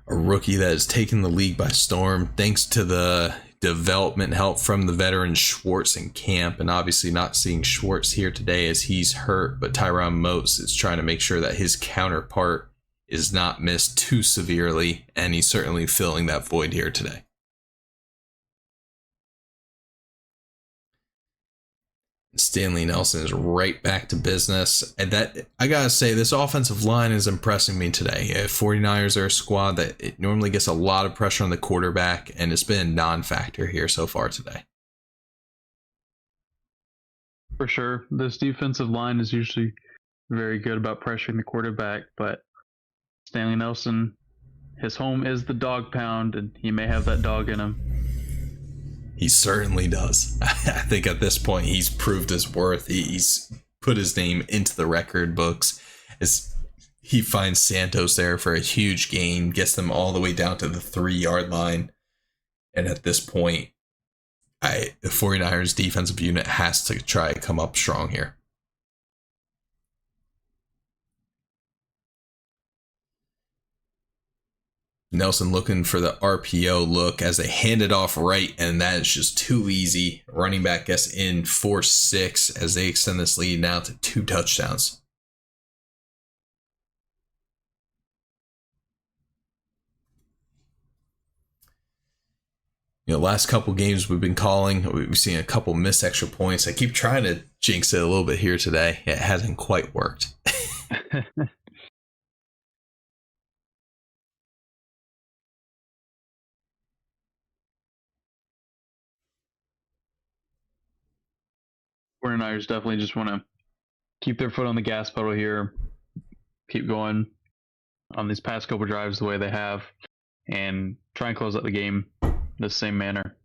A rookie that has taken the league by storm thanks to the development help from the veteran Schwartz in camp, and obviously not seeing Schwartz here today as he's hurt, but Tyrone Moats is trying to make sure that his counterpart is not missed too severely, and he's certainly filling that void here today. Stanley Nelson is right back to business. And that, I gotta say, this offensive line is impressing me today. 49ers are a squad that it normally gets a lot of pressure on the quarterback, and it's been a non-factor here so far today.
For sure. This defensive line is usually very good about pressuring the quarterback, but Stanley Nelson, his home is the dog pound, and he may have that dog in him.
He certainly does. I think at this point he's proved his worth. He's put his name into the record books as he finds Santos there for a huge gain, gets them all the way down to the 3-yard line. And at this point, the 49ers defensive unit has to try to come up strong here. Nelson looking for the RPO look as they hand it off right, and that is just too easy. Running back gets in 4-6 as they extend this lead now to 2 touchdowns. Last couple games we've been calling, we've seen a couple missed extra points. I keep trying to jinx it a little bit here today. It hasn't quite worked.
49ers definitely just want to keep their foot on the gas pedal here, keep going on these past couple drives the way they have, and try and close out the game the same manner.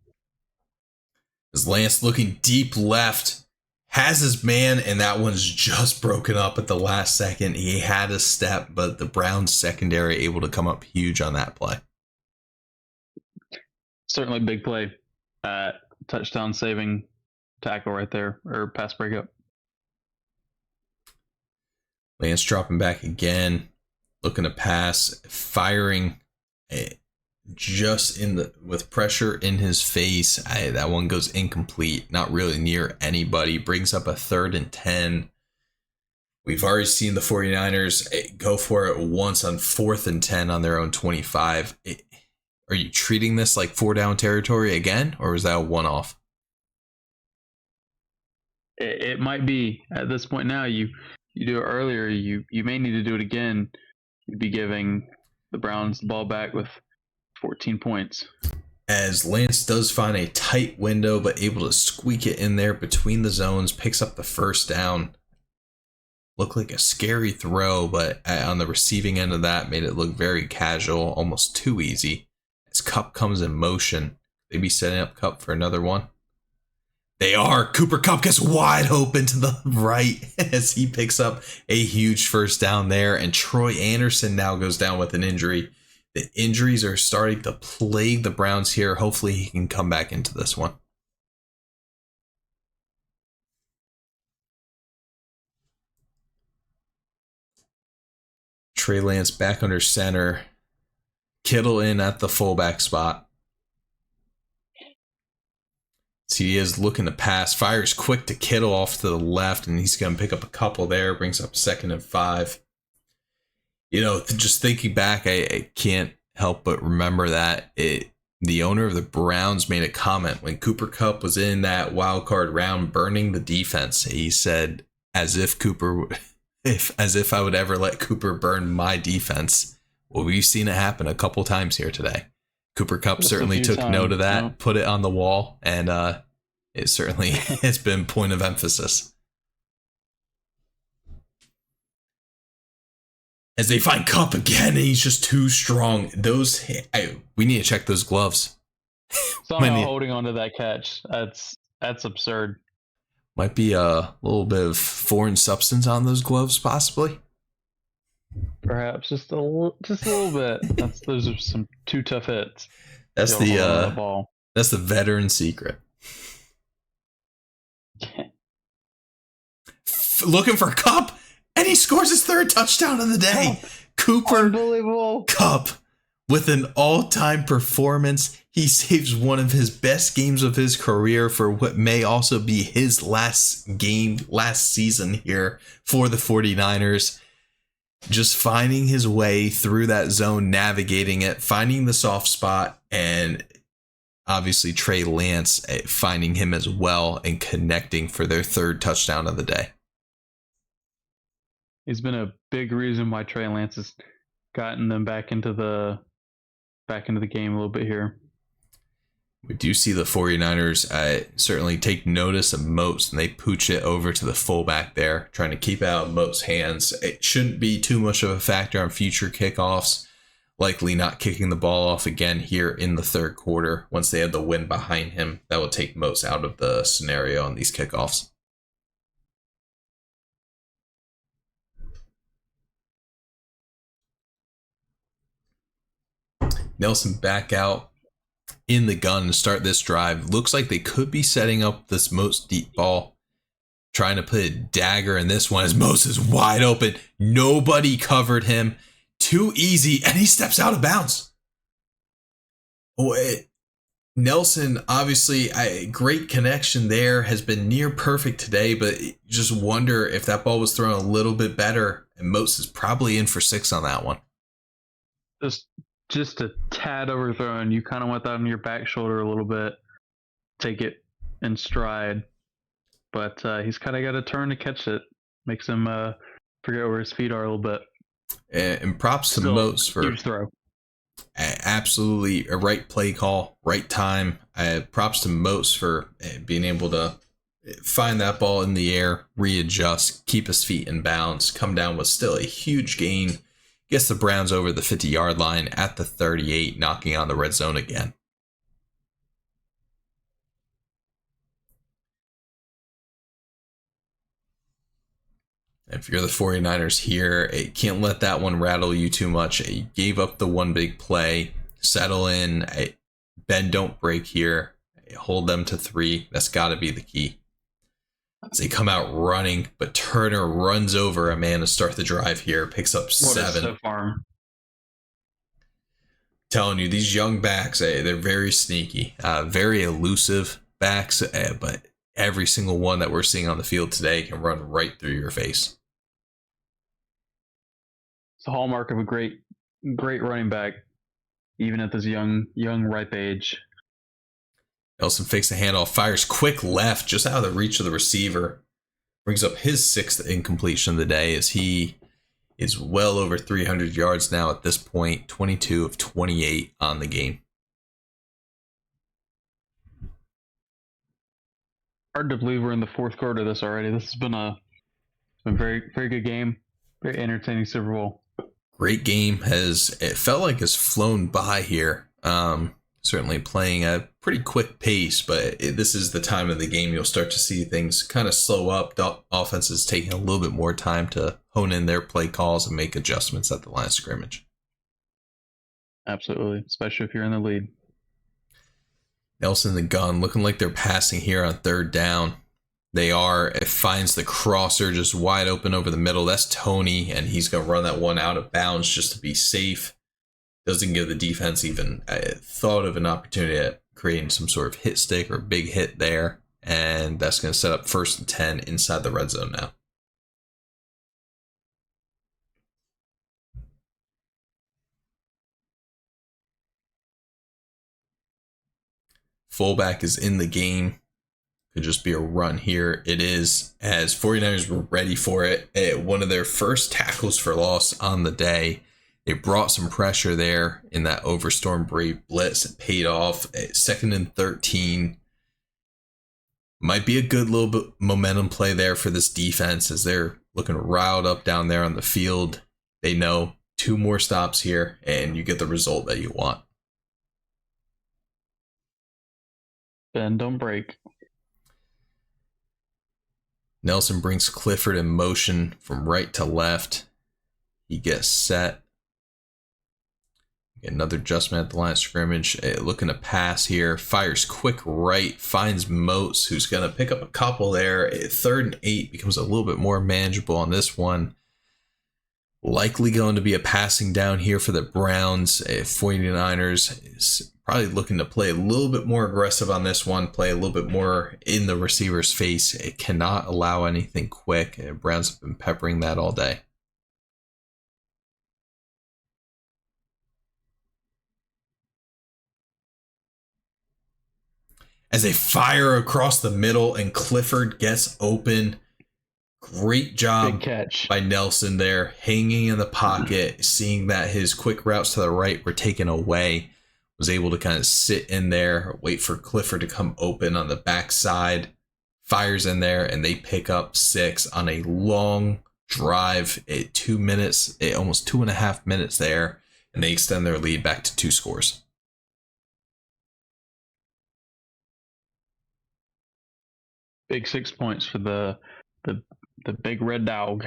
As Lance looking deep left, has his man, and that one's just broken up at the last second. He had a step, but the Browns secondary able to come up huge on that play.
Certainly big play. Touchdown saving tackle right there, or pass breakup.
Lance dropping back again, looking to pass, firing just with pressure in his face. That one goes incomplete, not really near anybody. Brings up a 3rd and 10. We've already seen the 49ers go for it once on 4th and 10 on their own 25. Are you treating this like 4-down territory again, or is that a one-off?
It might be at this point now. You do it earlier. You may need to do it again. You'd be giving the Browns the ball back with 14 points.
As Lance does find a tight window, but able to squeak it in there between the zones, picks up the 1st down. Looked like a scary throw, but on the receiving end of that, made it look very casual, almost too easy. As Kupp comes in motion, they be setting up Kupp for another one. They are. Cooper Kupp gets wide open to the right as he picks up a huge 1st down there. And Troy Anderson now goes down with an injury. The injuries are starting to plague the Browns here. Hopefully he can come back into this one. Trey Lance back under center. Kittle in at the fullback spot. So he is looking to pass. Fires quick to Kittle off to the left, and he's going to pick up a couple there. Brings up 2nd and 5. Just thinking back, I can't help but remember that the owner of the Browns made a comment when Cooper Kupp was in that wild card round burning the defense. He said, as if I would ever let Cooper burn my defense. Well, we've seen it happen a couple times here today. Cooper Kupp certainly took note of that, put it on the wall, and it certainly has been point of emphasis. As they find Kupp again, and he's just too strong. We need to check those gloves.
Somehow holding on to that catch. That's absurd.
Might be a little bit of foreign substance on those gloves, possibly.
Perhaps just a little bit. Those are some two tough hits.
That's
Hold on to the
the
ball.
that's the veteran secret. Looking for Cup, and he scores his third touchdown of the day. Cooper
Unbelievable.
Cup with an all-time performance. He saves one of his best games of his career for what may also be his last season here for the 49ers. Just finding his way through that zone, navigating it, finding the soft spot, and obviously Trey Lance finding him as well and connecting for their third touchdown of the day.
He's been a big reason why Trey Lance has gotten them back into the game a little bit here.
We do see the 49ers certainly take notice of Moats, and they pooch it over to the fullback there, trying to keep it out of Moats' hands. It shouldn't be too much of a factor on future kickoffs. Likely not kicking the ball off again here in the third quarter. Once they have the win behind him, that will take Moats out of the scenario on these kickoffs. Nelson back out in the gun to start this drive. Looks like they could be setting up this Moats deep ball, trying to put a dagger in this one as Moats is wide open. Nobody covered him. Too easy, and he steps out of bounds. Nelson, obviously, a great connection there, has been near perfect today, but just wonder if that ball was thrown a little bit better, and Moats is probably in for 6 on that one.
Just a tad overthrown. You kind of want that on your back shoulder a little bit. Take it in stride. But he's kind of got to turn to catch it. Makes him forget where his feet are a little bit.
And props to Moats for
huge throw.
Absolutely a right play call, right time. Props to Moats for being able to find that ball in the air, readjust, keep his feet in bounds, come down with still a huge gain. Gets the Browns over the 50-yard line at the 38, knocking on the red zone again. If you're the 49ers here, can't let that one rattle you too much. You gave up the one big play. Settle in. Bend, don't break here. Hold them to 3. That's got to be the key. As they come out running, but Turner runs over a man to start the drive here. Picks up 7.
So far.
Telling you, these young backs, they're very sneaky. Very elusive backs, but every single one that we're seeing on the field today can run right through your face.
It's a hallmark of a great running back, even at this young ripe age.
Nelson fakes the handoff, fires quick left, just out of the reach of the receiver. Brings up his 6th incompletion of the day as he is well over 300 yards now at this point, 22 of 28 on the game.
Hard to believe we're in the fourth quarter of this already. This has been a very, very good game. Very entertaining Super Bowl.
Great game. It felt like it's flown by here. Certainly playing a pretty quick pace, but this is the time of the game you'll start to see things kind of slow up. The offense is taking a little bit more time to hone in their play calls and make adjustments at the line of scrimmage.
Absolutely, especially if you're in the lead.
Nelson the gun, looking like they're passing here on 3rd down. They are. It finds the crosser just wide open over the middle. That's Tony, and he's going to run that one out of bounds just to be safe. Doesn't give the defense even a thought of an opportunity at creating some sort of hit stick or big hit there. And that's going to set up 1st and 10 inside the red zone now. Fullback is in the game. Could just be a run here. It is, as 49ers were ready for it. One of their first tackles for loss on the day. They brought some pressure there in that Overstorm Brave blitz. It paid off. 2nd and 13. Might be a good little bit momentum play there for this defense as they're looking riled up down there on the field. They know 2 more stops here and you get the result that you want.
Bend, don't break.
Nelson brings Clifford in motion from right to left. He gets set. Another adjustment at the line of scrimmage. Looking to pass here. Fires quick right. Finds Moats, who's going to pick up a couple there. 3rd and 8 becomes a little bit more manageable on this one. Likely going to be a passing down here for the Browns. 49ers is probably looking to play a little bit more aggressive on this one. Play a little bit more in the receiver's face. It cannot allow anything quick. Browns have been peppering that all day. As they fire across the middle and Clifford gets open. Great job by Nelson there, hanging in the pocket, seeing that his quick routes to the right were taken away. Was able to kind of sit in there, wait for Clifford to come open on the backside. Fires in there, and they pick up 6 on a long drive at 2 minutes, almost 2.5 minutes there, and they extend their lead back to 2 scores.
Big 6 points for the big red dog.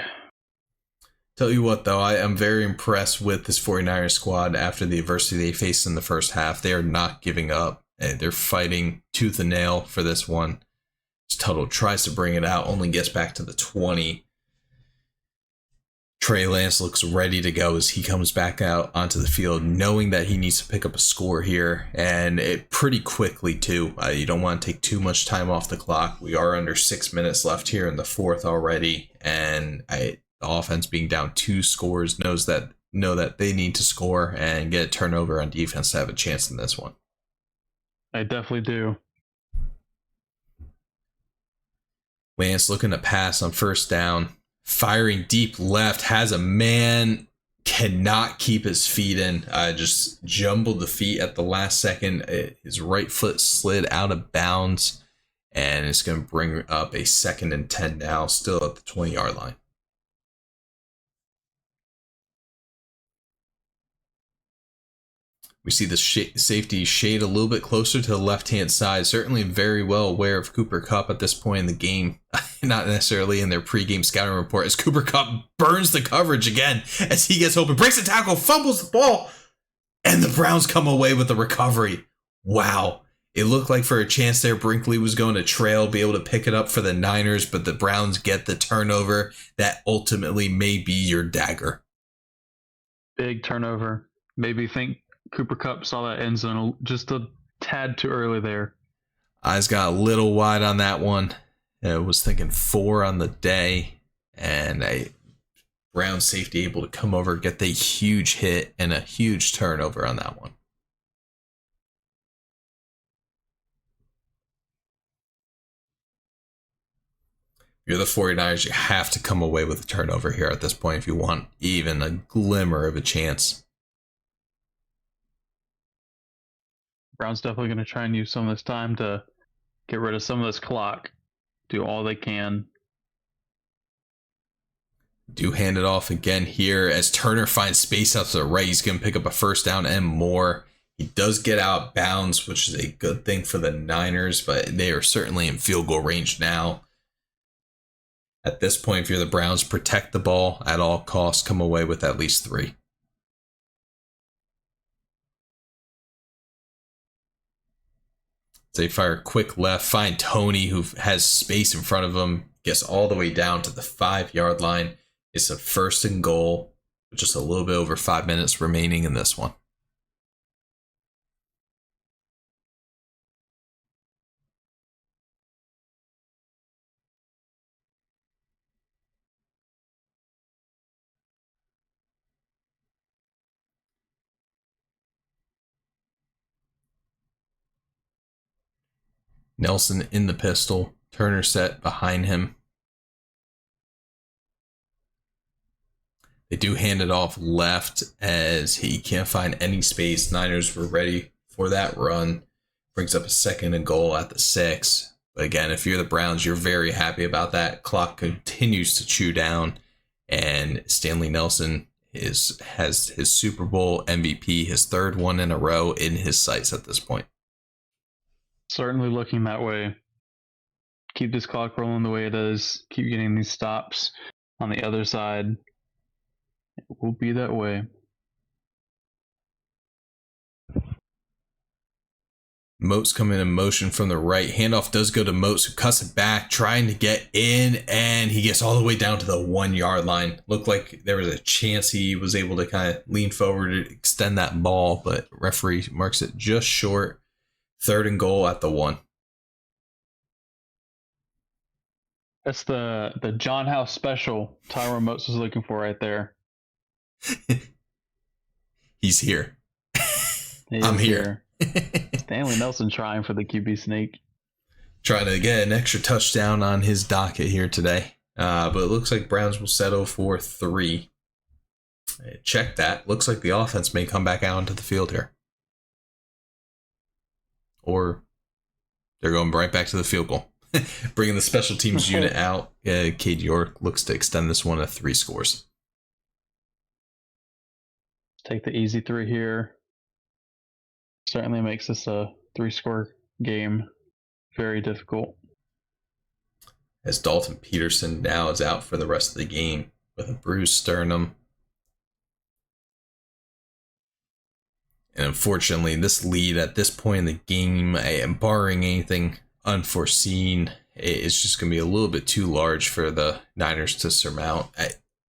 Tell you what, though, I am very impressed with this 49ers squad after the adversity they faced in the first half. They are not giving up. They're fighting tooth and nail for this one. Tuttle tries to bring it out, only gets back to the 20. Trey Lance looks ready to go as he comes back out onto the field, knowing that he needs to pick up a score here, and it pretty quickly too. You don't want to take too much time off the clock. We are under 6 minutes left here in the fourth already, and the offense being down 2 scores know that they need to score and get a turnover on defense to have a chance in this one.
I definitely do.
Lance looking to pass on first down. Firing deep left, has a man, cannot keep his feet in. Just jumbled the feet at the last second. His right foot slid out of bounds, and it's going to bring up a 2nd and 10 now, still at the 20-yard line. We see the safety shade a little bit closer to the left-hand side. Certainly very well aware of Cooper Kupp at this point in the game. Not necessarily in their pregame scouting report. As Cooper Kupp burns the coverage again as he gets open. Breaks the tackle, fumbles the ball. And the Browns come away with the recovery. Wow. It looked like for a chance there, Brinkley was going to trail, be able to pick it up for the Niners. But the Browns get the turnover that ultimately may be your dagger.
Big turnover. Maybe think Cooper Kupp saw that end zone just a tad too early there.
Eyes got a little wide on that one. I was thinking 4 on the day, and a Brown safety able to come over, get the huge hit and a huge turnover on that one. If you're the 49ers, you have to come away with a turnover here at this point if you want even a glimmer of a chance.
Brown's definitely going to try and use some of this time to get rid of some of this clock. Do all they can.
Do hand it off again here as Turner finds space out to the right. He's going to pick up a first down and more. He does get out bounds, which is a good thing for the Niners, but they are certainly in field goal range now. At this point, if you're the Browns, protect the ball at all costs. Come away with at least 3. They fire quick left, find Tony, who has space in front of him, gets all the way down to the 5-yard line. It's a 1st and goal, with just a little bit over 5 minutes remaining in this one. Nelson in the pistol, Turner set behind him. They do hand it off left as he can't find any space. Niners were ready for that run. Brings up a 2nd and goal at the 6. But again, if you're the Browns, you're very happy about that. Clock continues to chew down, and Stanley Nelson has his Super Bowl MVP, his 3rd one in a row, in his sights at this point.
Certainly looking that way. Keep this clock rolling the way it is. Keep getting these stops on the other side. It will be that way.
Moats coming in motion from the right. Handoff does go to Moats, who cuts it back, trying to get in, and he gets all the way down to the 1 yard line. Looked like there was a chance he was able to kind of lean forward to extend that ball, but referee marks it just short. 3rd and goal at the 1.
That's the John House special Tyrone Moats was looking for right there.
He's here. I'm here.
Stanley Nelson trying for the QB sneak.
Trying to get an extra touchdown on his docket here today. But it looks like Browns will settle for 3. Check that. Looks like the offense may come back out onto the field here. Or they're going right back to the field goal. Bringing the special teams unit out. Cade York looks to extend this one to 3 scores.
Take the easy 3 here. Certainly makes this a 3-score game very difficult.
As Dalton Peterson now is out for the rest of the game with a bruised sternum. And unfortunately, this lead at this point in the game, barring anything unforeseen, it's just going to be a little bit too large for the Niners to surmount.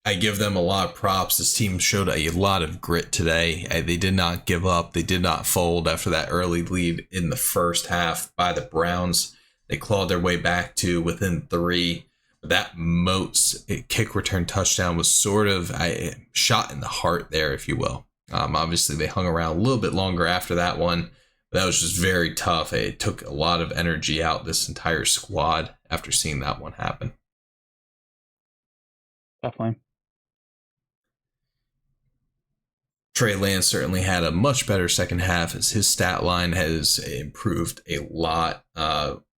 I give them a lot of props. This team showed a lot of grit today. They did not give up. They did not fold after that early lead in the first half by the Browns. They clawed their way back to within 3. That Moats kick return touchdown was sort of a shot in the heart there, if you will. Obviously, they hung around a little bit longer after that one. But that was just very tough. It took a lot of energy out this entire squad after seeing that one happen.
Definitely.
Trey Lance certainly had a much better second half as his stat line has improved a lot.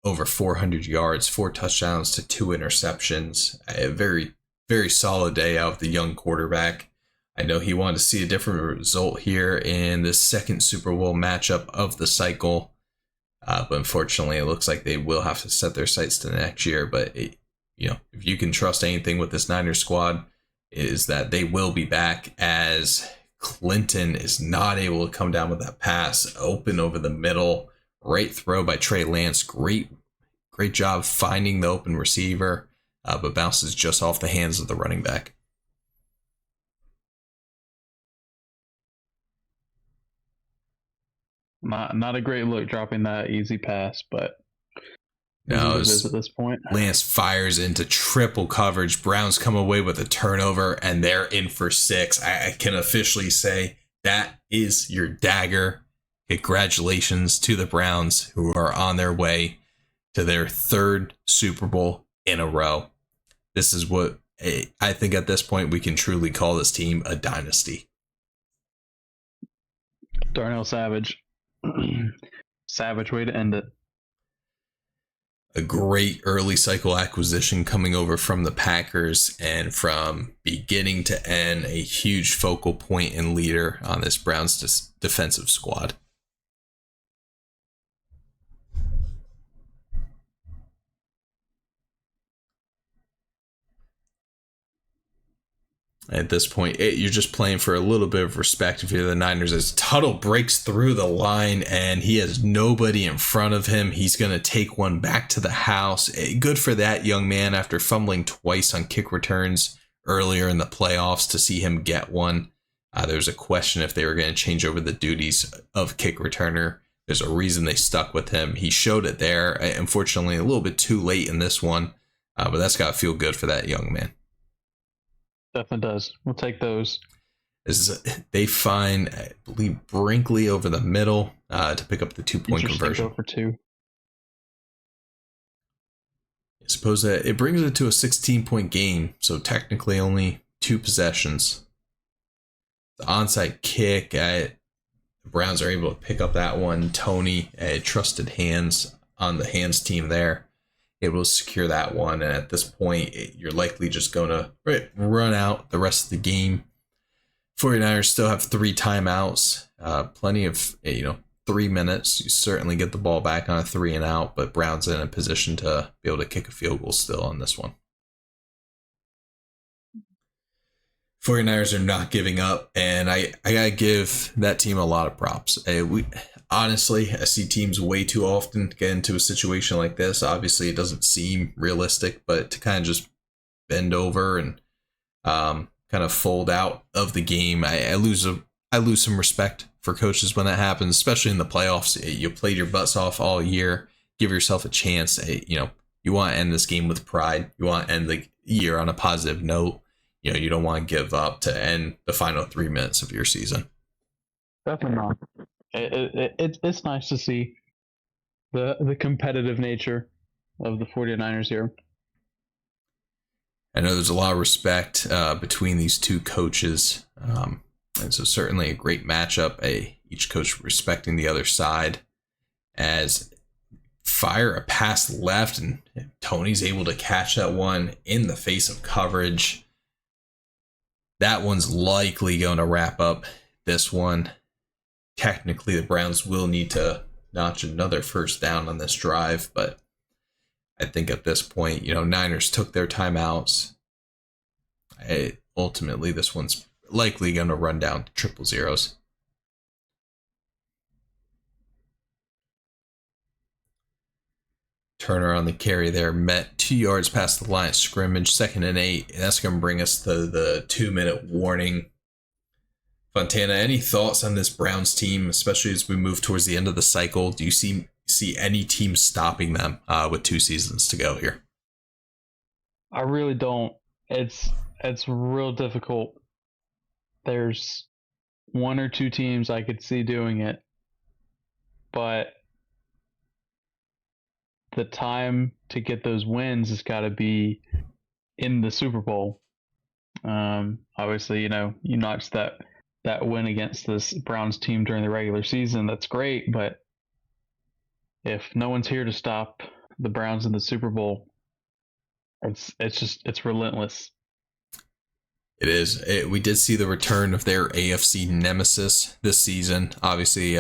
Over 400 yards, 4 touchdowns to 2 interceptions. A very, very solid day out of the young quarterback. I know he wanted to see a different result here in the second Super Bowl matchup of the cycle. But unfortunately, it looks like they will have to set their sights to next year. But, if you can trust anything with this Niners squad, is that they will be back, as Clinton is not able to come down with that pass open over the middle. Great throw by Trey Lance. Great job finding the open receiver, but bounces just off the hands of the running back.
Not a great look dropping that easy pass, but
no,
it is at this point.
Lance fires into triple coverage. Browns come away with a turnover, and they're in for 6. I can officially say that is your dagger. Congratulations to the Browns, who are on their way to their 3rd Super Bowl in a row. This is what I think at this point we can truly call this team a dynasty.
Darnell Savage. Savage way to end it.
A great early cycle acquisition coming over from the Packers, and from beginning to end, a huge focal point and leader on this Browns defensive squad. At this point, you're just playing for a little bit of respect if you're the Niners, as Tuttle breaks through the line and he has nobody in front of him. He's going to take one back to the house. Good for that young man after fumbling twice on kick returns earlier in the playoffs to see him get one. There's a question if they were going to change over the duties of kick returner. There's a reason they stuck with him. He showed it there. Unfortunately, a little bit too late in this one, but that's got to feel good for that young man.
Definitely does. We'll take those.
They find, I believe, Brinkley over the middle to pick up the 2-point conversion.
Go for 2.
I suppose that it brings it to a 16-point game, so technically only 2 possessions. The onside kick, the Browns are able to pick up that one. Tony, trusted hands on the hands team there, able to secure that one. And at this point, you're likely just going to run out the rest of the game. 49ers still have 3 timeouts, plenty of 3 minutes. You certainly get the ball back on a 3 and out, but Browns in a position to be able to kick a field goal still on this one. 49ers are not giving up, and I gotta give that team a lot of props. Honestly, I see teams way too often get into a situation like this. Obviously, it doesn't seem realistic, but to kind of just bend over and kind of fold out of the game, I lose some respect for coaches when that happens, especially in the playoffs. You played your butts off all year. Give yourself a chance. You want to end this game with pride. You want to end the year on a positive note. You don't want to give up to end the final 3 minutes of your season.
Definitely not. It's nice to see the competitive nature of the 49ers here.
I know there's a lot of respect between these two coaches. And so certainly a great matchup. Each coach respecting the other side. As fire a pass left, and Tony's able to catch that one in the face of coverage. That one's likely going to wrap up this one. Technically, the Browns will need to notch another first down on this drive, but I think at this point, Niners took their timeouts. Ultimately, this one's likely going to run down to triple zeros. Turner on the carry there, met 2 yards past the line of scrimmage, 2nd and 8. And that's going to bring us to the 2-minute warning. Fontana, any thoughts on this Browns team, especially as we move towards the end of the cycle? Do you see any team stopping them with 2 seasons to go here?
I really don't. It's real difficult. There's 1 or 2 teams I could see doing it, but the time to get those wins has got to be in the Super Bowl. Obviously, you notched that win against this Browns team during the regular season. That's great, but if no one's here to stop the Browns in the Super Bowl, it's relentless.
It is. We did see the return of their AFC nemesis this season. Obviously,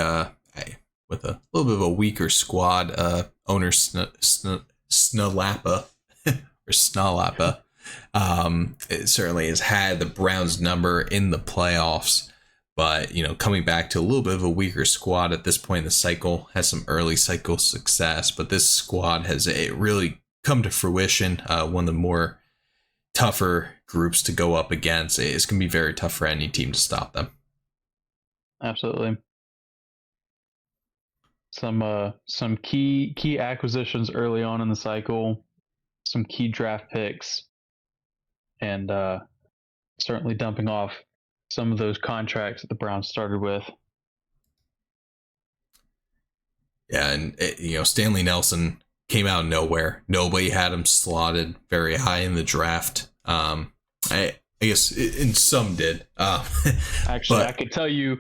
with a little bit of a weaker squad, owner Snalapa or Snalapa, it certainly has had the Browns number in the playoffs. But, coming back to a little bit of a weaker squad at this point in the cycle, has some early cycle success. But this squad has really come to fruition. One of the more tougher groups to go up against. It's going to be very tough for any team to stop them.
Absolutely. Some key acquisitions early on in the cycle, some key draft picks, and certainly dumping off some of those contracts that the Browns started with.
Yeah, and Stanley Nelson came out of nowhere. Nobody had him slotted very high in the draft. I guess and some did.
Actually, but I could tell you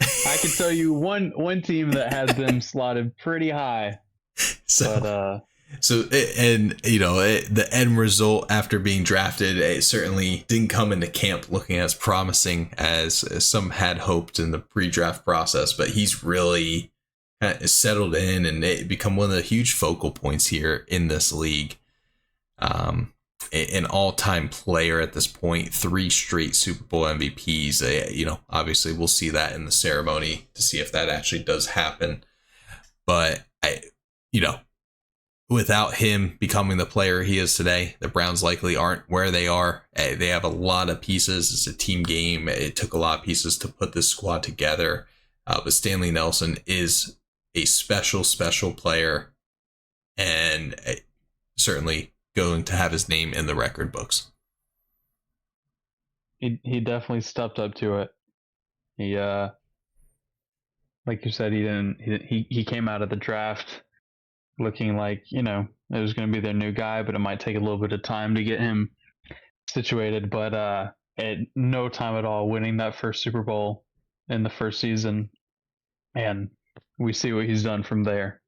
one team that has them slotted pretty high.
The end result after being drafted, it certainly didn't come into camp looking as promising as some had hoped in the pre-draft process. But he's really settled in and become one of the huge focal points here in this league. An all-time player at this point, 3 straight Super Bowl MVPs. Obviously we'll see that in the ceremony to see if that actually does happen. But without him becoming the player he is today, the Browns likely aren't where they are. They have a lot of pieces. It's a team game. It took a lot of pieces to put this squad together. But Stanley Nelson is a special player, and certainly going to have his name in the record books.
He definitely stepped up to it. He like you said, he came out of the draft looking like, it was going to be their new guy, but it might take a little bit of time to get him situated. But at no time at all winning that first Super Bowl in the first season, and we see what he's done from there.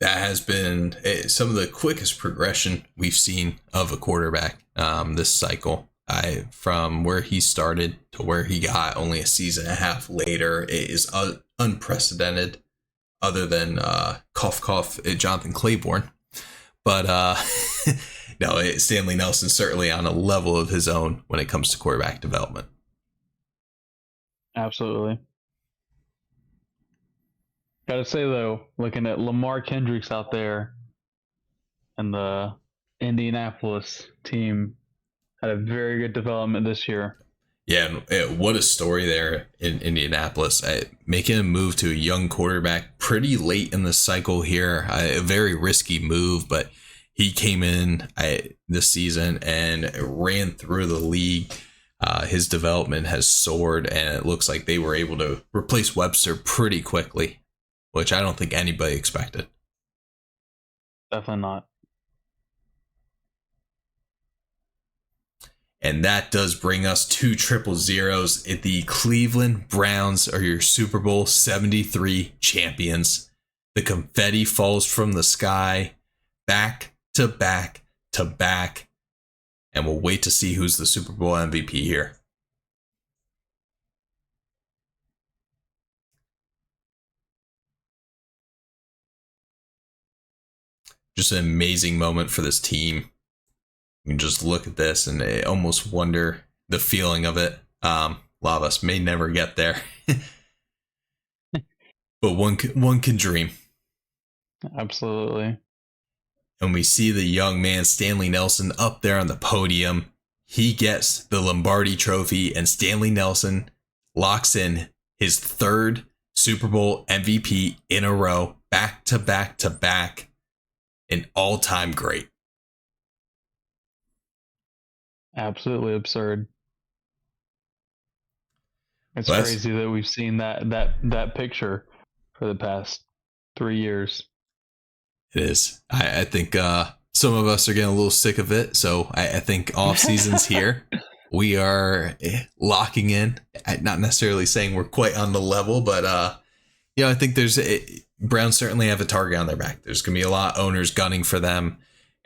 That has been some of the quickest progression we've seen of a quarterback this cycle. From where he started to where he got only a season and a half later, it is unprecedented, other than Jonathan Claiborne. but no, Stanley Nelson certainly on a level of his own when it comes to quarterback development.
Absolutely. Gotta say though, looking at Lamar Kendricks out there and the Indianapolis team had a very good development this year.
Yeah, and what a story there in Indianapolis. Making a move to a young quarterback pretty late in the cycle here. A very risky move, but he came in this season and ran through the league. His development has soared, and it looks like they were able to replace Webster pretty quickly, which I don't think anybody expected.
Definitely not.
And that does bring us to 000. The Cleveland Browns are your Super Bowl 73 champions. The confetti falls from the sky, back to back to back. And we'll wait to see who's the Super Bowl MVP here. Just an amazing moment for this team. You can just look at this and almost wonder the feeling of it. A lot of us may never get there. But one can dream.
Absolutely.
And we see the young man, Stanley Nelson, up there on the podium. He gets the Lombardi Trophy, and Stanley Nelson locks in his third Super Bowl MVP in a row, back to back to back. An all-time great.
Absolutely absurd. It's crazy that we've seen that picture for the past 3 years.
It is. I think some of us are getting a little sick of it. So I think off season's here. We are locking in. Not necessarily saying we're quite on the level, but I think Browns certainly have a target on their back. There's going to be a lot of owners gunning for them.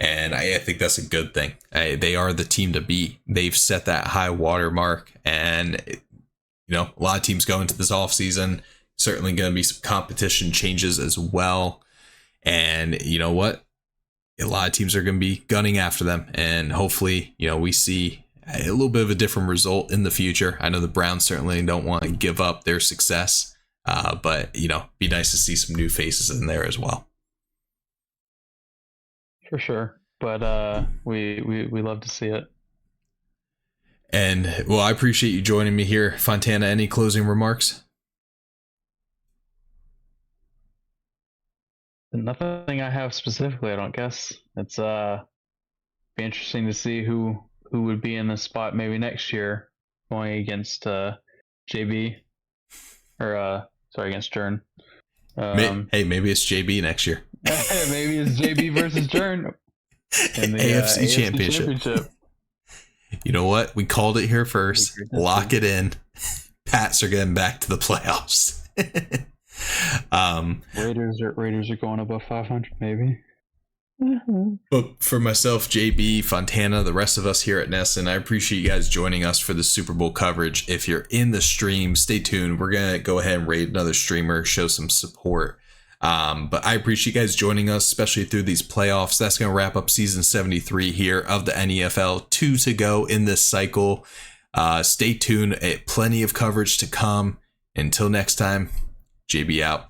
And I think that's a good thing. They are the team to beat. They've set that high water mark. And, a lot of teams go into this offseason. Certainly going to be some competition changes as well. And you know what? A lot of teams are going to be gunning after them. And hopefully, we see a little bit of a different result in the future. I know the Browns certainly don't want to give up their success. But, be nice to see some new faces in there as well.
For sure. But we love to see it.
And, well, I appreciate you joining me here. Fontana, any closing remarks?
Nothing I have specifically, I don't guess. It's be interesting to see who would be in the spot maybe next year going against JB or against Jern.
Maybe it's JB next year.
Maybe it's JB versus Jern in the
AFC Championship. You know what? We called it here first. Lock it in. Pats are getting back to the playoffs.
Raiders are going above 500, maybe.
But for myself, JB, Fontana, the rest of us here at Nesson, I appreciate you guys joining us for the Super Bowl coverage. If you're in the stream, stay tuned. We're going to go ahead and raid another streamer, show some support. But I appreciate you guys joining us, especially through these playoffs. That's going to wrap up season 73 here of the NEFL. 2 to go in this cycle. Stay tuned. Plenty of coverage to come. Until next time, JB out.